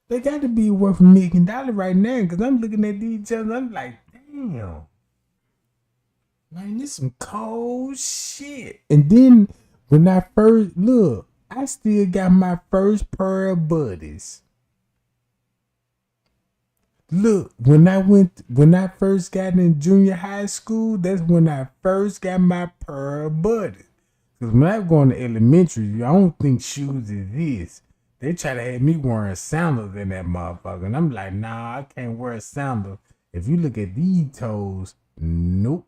They got to be worth $1 million right now, because I'm looking at these jumps, I'm like, damn. Man, this some cold shit. And then when I first look, I still got my first pair of buddies. Look, when I first got in junior high school, that's when I first got my pair of buddies. Cause when I was going to elementary, I don't think shoes exist. They try to have me wearing sandals in that motherfucker. And I'm like, nah, I can't wear a sandal. If you look at these toes, nope.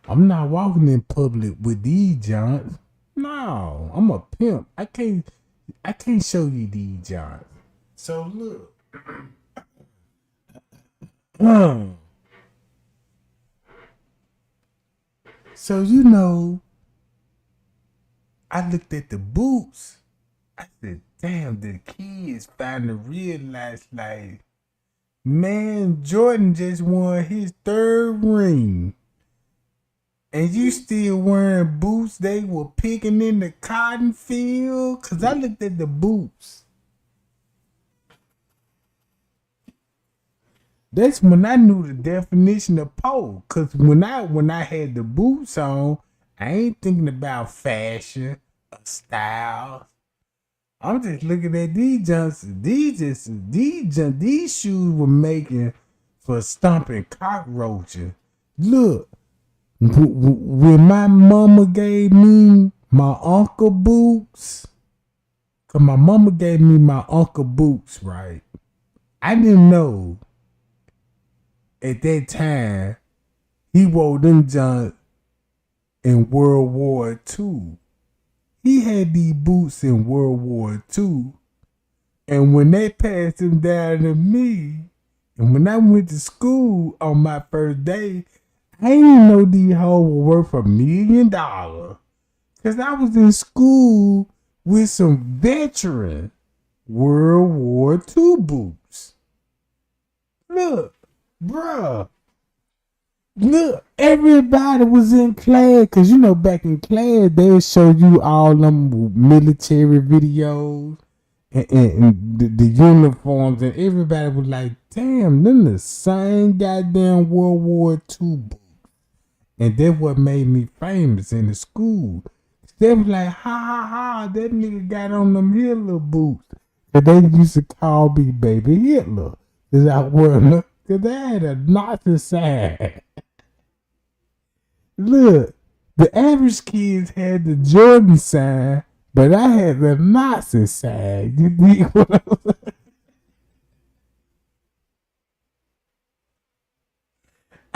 I'm not walking in public with these joints. No, I'm a pimp. I can't show you these joints. So look. So you know, I looked at the boots. I said, damn, the kids finally realized, like, man, Jordan just won his 3rd ring. And you still wearing boots they were picking in the cotton field? Cause I looked at the boots. That's when I knew the definition of pole. Cause when I had the boots on, I ain't thinking about fashion or style. I'm just looking at these jumps. These shoes were making for stomping cockroaches. Look. When my mama gave me my uncle boots, cause my mama gave me my uncle boots, right? I didn't know at that time he wore them junk in World War II. He had these boots in World War II, and when they passed them down to me, and when I went to school on my first day, I didn't know these hoes were worth $1 million. Cause I was in school with some veteran World War II boots. Look, bruh. Look, everybody was in class. Cause you know back in class, they show you all them military videos and the uniforms. And everybody was like, damn, them the same goddamn World War II boots. And that's what made me famous in the school. They was like, ha ha ha, that nigga got on them Hitler boots. And they used to call me Baby Hitler. Cause I wore them, cause I had a Nazi sign. Look, the average kids had the Jordan sign, but I had the Nazi sign. You dig what I'm saying?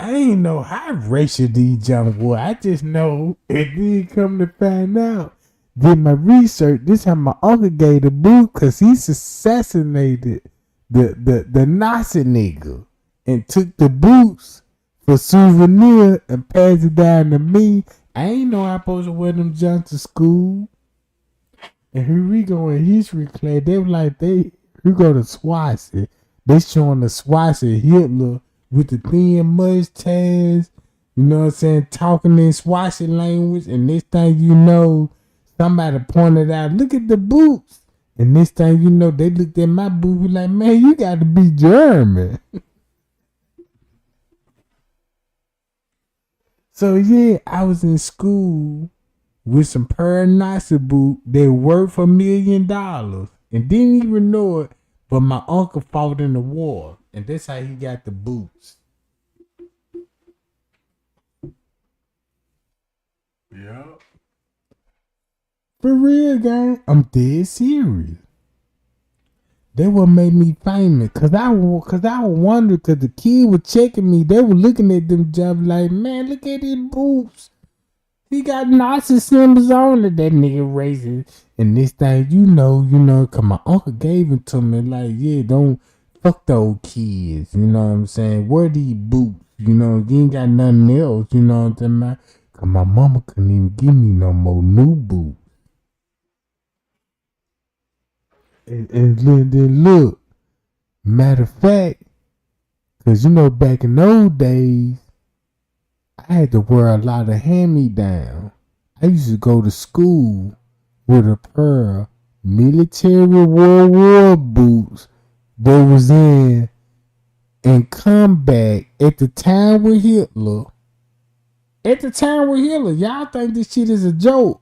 I ain't know how racial these jumps were. I just know it did come to find out. Did my research. This how my uncle gave the boot because he assassinated the Nazi nigga and took the boots for souvenir and passed it down to me. I ain't know I'm supposed to wear them jumps to school. And here we go in history class. They were like, we go to Swazi. They showing the Swazi Hitler with the thin mustache, you know what I'm saying, talking in Swazi language, and next thing you know, somebody pointed out, look at the boots. And next thing you know, they looked at my boots like, man, you got to be German. So yeah, I was in school with some pair of Nazi boots that worth $1 million and didn't even know it, but my uncle fought in the war. And that's how he got the boots. Yeah. For real, gang. I'm dead serious. They what made me famous. Cause I wonder, cause the kid was checking me. They were looking at them jobs like, man, look at his boots. He got Nazi symbols on it. That nigga racist. And this thing, you know, cause my uncle gave it to me. Like, yeah, don't fuck those kids. You know what I'm saying? Wear these boots. You know, you ain't got nothing else. You know what I'm saying? Cause my mama couldn't even give me no more new boots. And then look, Matter of fact, because you know, back in those days, I had to wear a lot of hand-me-down. I used to go to school with a pair of military World War boots that was in combat at the time with Hitler. At the time with Hitler, y'all think this shit is a joke.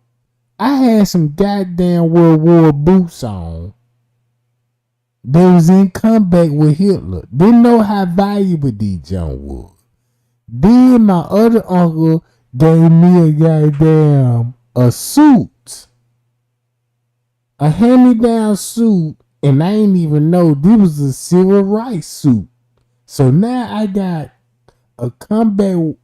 I had some goddamn World War boots on. They was in combat with Hitler. Didn't know how valuable these junk was. Then my other uncle gave me a goddamn a suit. A hand-me-down suit. And I ain't even know this was a civil rights suit. So now I got a combat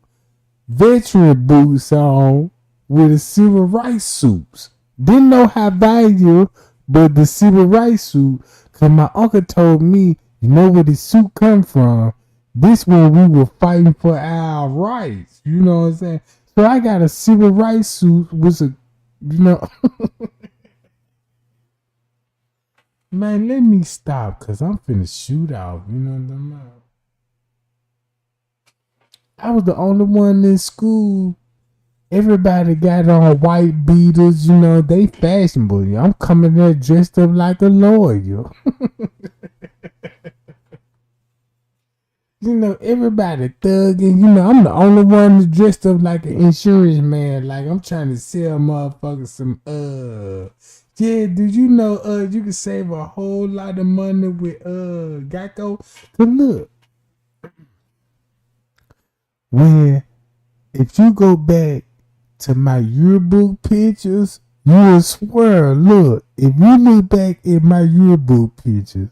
veteran boots on with a civil rights suits. Didn't know how valuable but the civil rights suit, cause my uncle told me, you know where the suit come from? This when we were fighting for our rights. You know what I'm saying? So I got a civil rights suit with a, you know. Man, let me stop, cause I'm finna shoot off. You know what I'm saying? I was the only one in school. Everybody got on white beaters, you know, they fashionable. I'm coming there dressed up like a lawyer. You know, everybody thugging. You know, I'm the only one that's dressed up like an insurance man. Like, I'm trying to sell motherfuckers some, yeah, did you know, you can save a whole lot of money with, Geico? Cause look, if you go back to my yearbook pictures, you will swear, look, if you look back at my yearbook pictures,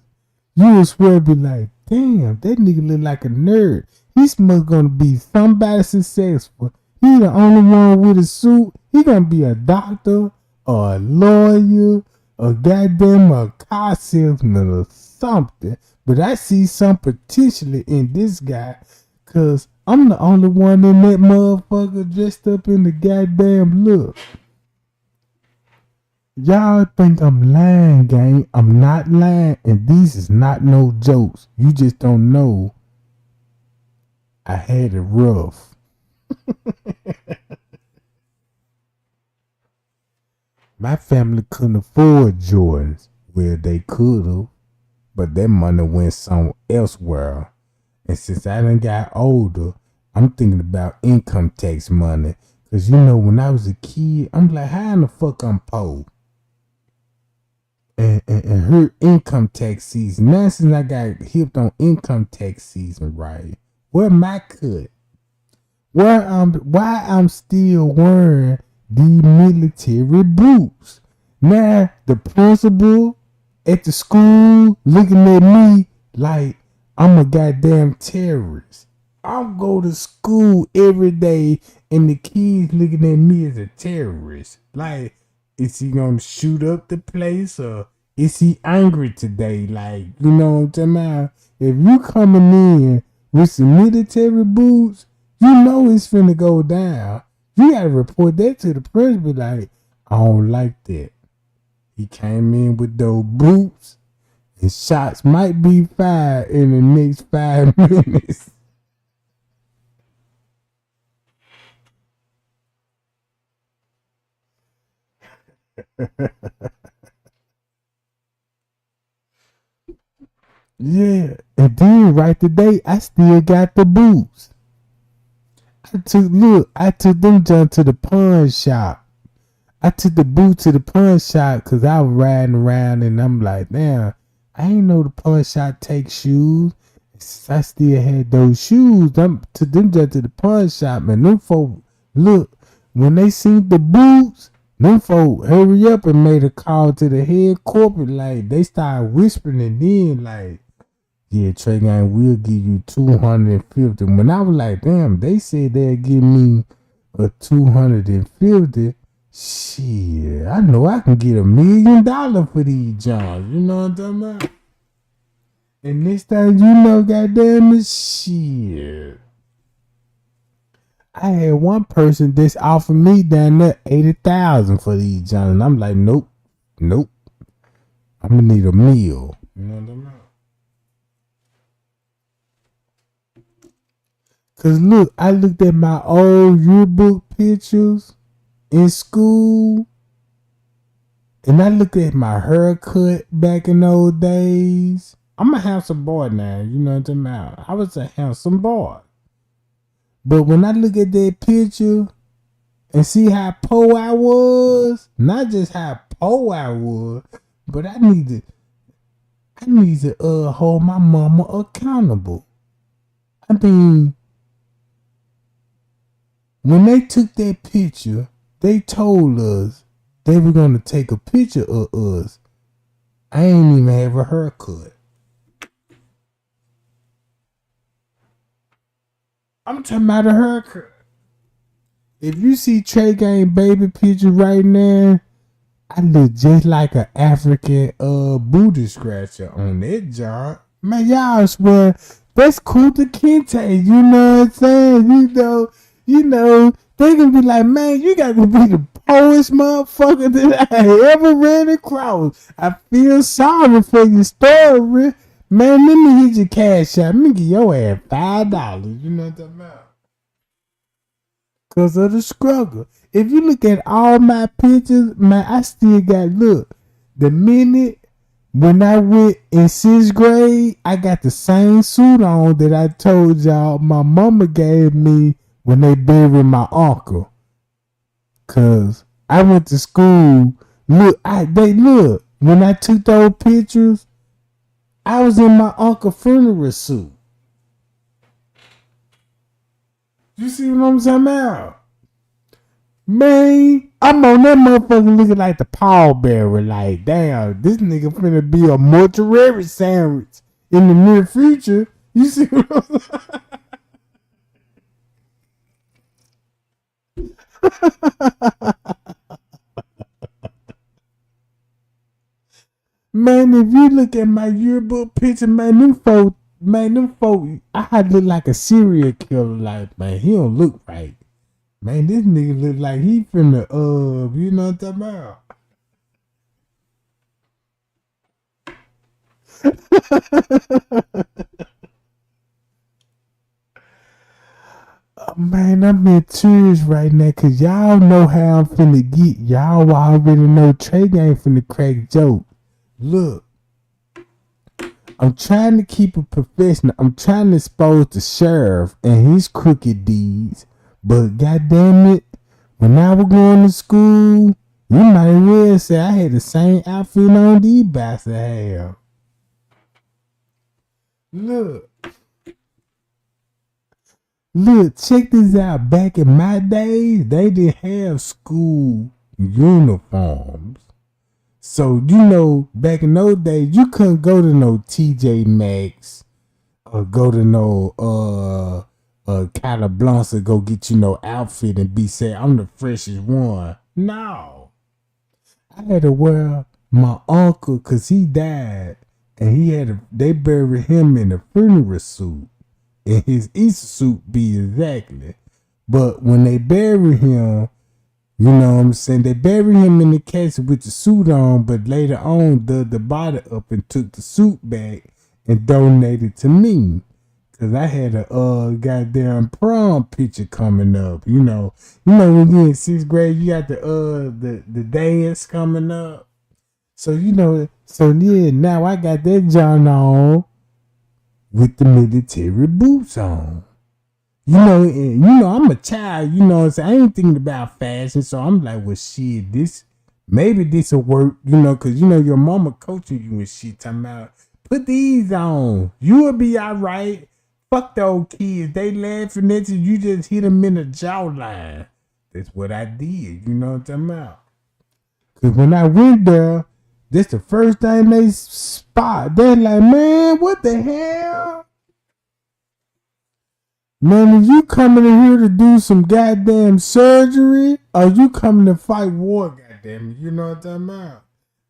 you will swear, be like, damn, that nigga look like a nerd. He's gonna be somebody successful. He the only one with a suit. He gonna be a doctor or a lawyer or goddamn a car salesman or something. But I see some potential in this guy, cause I'm the only one in that motherfucker dressed up in the goddamn look. Y'all think I'm lying, gang. I'm not lying, and these is not no jokes. You just don't know. I had it rough. My family couldn't afford Jordans. Well, they could have, but that money went somewhere elsewhere. And since I done got older, I'm thinking about income tax money. Cause you know, when I was a kid, I'm like, how in the fuck I'm poor? And her income tax season. Now since I got hipped on income tax season, right? Where my cut? Why I'm still wearing these military boots? Now the principal at the school looking at me like I'm a goddamn terrorist. I go to school every day and the kids looking at me as a terrorist. Like, is he gonna shoot up the place or is he angry today? Like, you know what I'm talking about? If you coming in with some military boots, you know it's finna go down. You gotta report that to the principal. Like, I don't like that. He came in with those boots and shots might be fired in the next 5 minutes. Yeah, and then right today, I still got the boots. I took them down to the pawn shop. I took the boots to the pawn shop because I was riding around and I'm like, damn, I ain't know the pawn shop takes shoes. I still had those shoes. Took them down to the pawn shop, man. Them folk, look, when they seen the boots, them folk hurry up and made a call to the head corporate. Like, they started whispering and then like, yeah, Trey Gang, we'll give you 250. When I was like, damn, they said they'd give me a 250. Shit, I know I can get $1 million for these jobs. You know what I'm talking about? And next time you know, goddamn it, shit. I had one person that's offered me down there 80,000 for these jobs. And I'm like, nope. I'm gonna need a meal. You know what I'm talking about? Cause look, I looked at my old yearbook pictures in school, and I looked at my haircut back in those days. I'm a handsome boy now, you know what I'm talking about. I was a handsome boy. But when I look at that picture and see how poor I was, not just how poor I was, but I need to hold my mama accountable. I mean, when they took that picture, they told us they were gonna take a picture of us. I ain't even have a haircut. I'm talking about a haircut. If you see Trey Gang baby picture right now, I look just like an African booty scratcher on that job. Man, y'all swear that's Kunta Kinte, you know what I'm saying? You know, they gonna be like, man, you gotta be the poorest motherfucker that I ever ran across. I feel sorry for your story. Man, let me hit your cash out. Let me give your ass $5. You know what I'm talking about? Cause of the struggle. If you look at all my pictures, man, I still got, look, the minute when I went in 6th grade, I got the same suit on that I told y'all my mama gave me when they buried my uncle. Cause I went to school. Look, when I took those pictures, I was in my uncle's funeral suit. You see what I'm talking about? Man, I'm on that motherfucker looking like the pallbearer. Like, damn, this nigga finna be a mortuary sandwich in the near future. You see what I'm saying? Man, if you look at my yearbook picture, man, them folk, I had look like a serial killer. Like, man, he don't look right. Man, this nigga look like he finna, you know what I'm talking about? Man, I'm in tears right now because y'all know how I'm finna get. Y'all already know Trey ain't finna crack joke. Look, I'm trying to keep it professional. I'm trying to expose the sheriff and his crooked deeds. But goddamn it, when I was going to school, you might as well say I had the same outfit on these bastards have. Look, check this out. Back in my days, they didn't have school uniforms. So, you know, back in those days, you couldn't go to no TJ Maxx or go to no Calablanca, go get you no outfit and be saying, I'm the freshest one. No. I had to wear my uncle because he died and they buried him in a funeral suit. And his Easter suit be exactly. But when they bury him, you know what I'm saying, they bury him in the casket with the suit on, but later on dug the body up and took the suit back and donated to me. Cause I had a goddamn prom picture coming up. You know when you're in 6th grade, you got the dance coming up. So now I got that John on with the military boots on. I'm a child, so I ain't thinking about fashion. So I'm like, well, shit, maybe this will work, cause your mama coaching you and shit, talking about, put these on. You will be all right. Fuck those kids. They laughing at you. You just hit them in the jawline. That's what I did. You know what I'm talking about? Cause when I went there, that's the first thing they spot. They're like, man, what the hell? Man, if you coming in here to do some goddamn surgery, or you coming to fight war, goddamn it, you know what I'm talking about?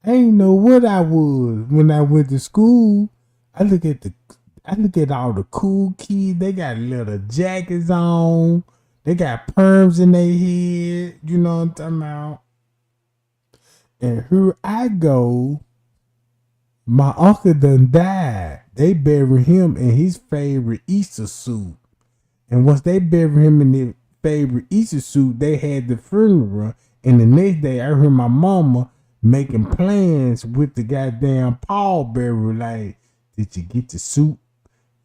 I ain't know what I was when I went to school. I look at all the cool kids. They got little jackets on. They got perms in their head. You know what I'm talking about? And here I go. My uncle done died. They buried him in his favorite Easter suit. And once they buried him in their favorite Easter suit, they had the funeral. And the next day, I heard my mama making plans with the goddamn pallbearer. Like, did you get the suit?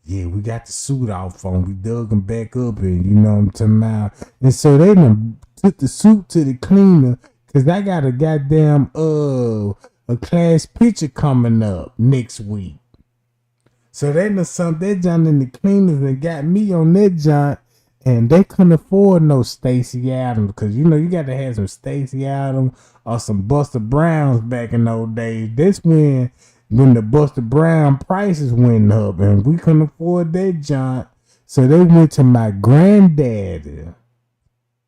Yeah, we got the suit off on. We dug him back up, and you know what I'm talking about. And so they done took the suit to the cleaner, cause I got a goddamn a class picture coming up next week. So they done sent that John in the cleaners and got me on that John, and they couldn't afford no Stacey Adams, because you know you got to have some Stacey Adams or some Buster Browns back in those days. That's when the Buster Brown prices went up, and we couldn't afford that John. So they went to my granddaddy,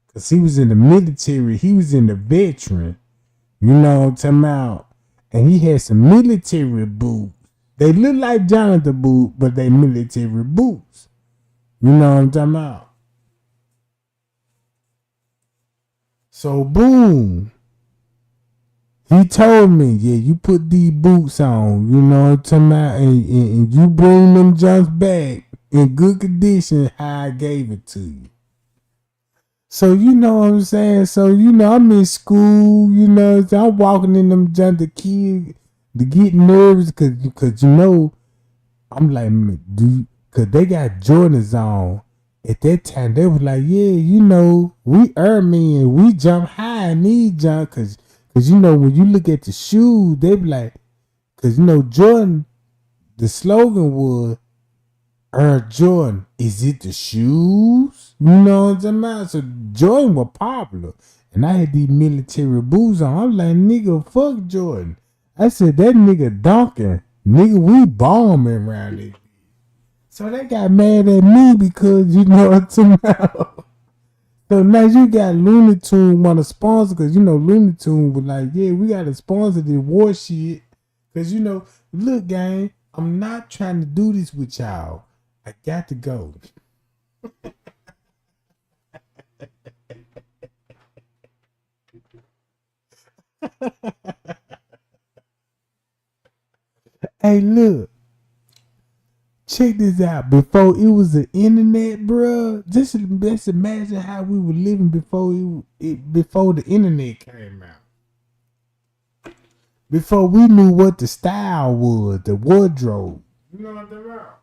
because he was in the military. He was in the veteran. You know what I'm talking about? And he had some military boots. They look like Jonathan boots, but they military boots. You know what I'm talking about? So boom. He told me, yeah, you put these boots on, you know what I'm talking about, and you bring them jumps back in good condition how I gave it to you. So you know what I'm saying? So you know I'm in school, you know, so I'm walking in them jumps, the kid to get nervous, cause you know, I'm like, dude, cause they got Jordans on. At that time, they was like, yeah, you know, we men, we jump high in these jumps, cause you know, when you look at the shoes, they be like, cause you know, Jordan, the slogan was, Jordan, is it the shoes? You know what I'm talking about? So Jordan was popular. And I had these military boots on. I'm like, nigga, fuck Jordan. I said, that nigga Duncan, nigga, we bombing around it. So they got mad at me because you know what I'm talking about. So now you got Looney Tunes want to sponsor, because you know Looney Tunes was like, yeah, we got to sponsor this war shit. Because you know, look, gang, I'm not trying to do this with y'all. I got to go. Hey, look. Check this out. Before it was the internet, bro. Just imagine how we were living before before the internet came out. Before we knew what the style was, the wardrobe. You know what I'm talking about?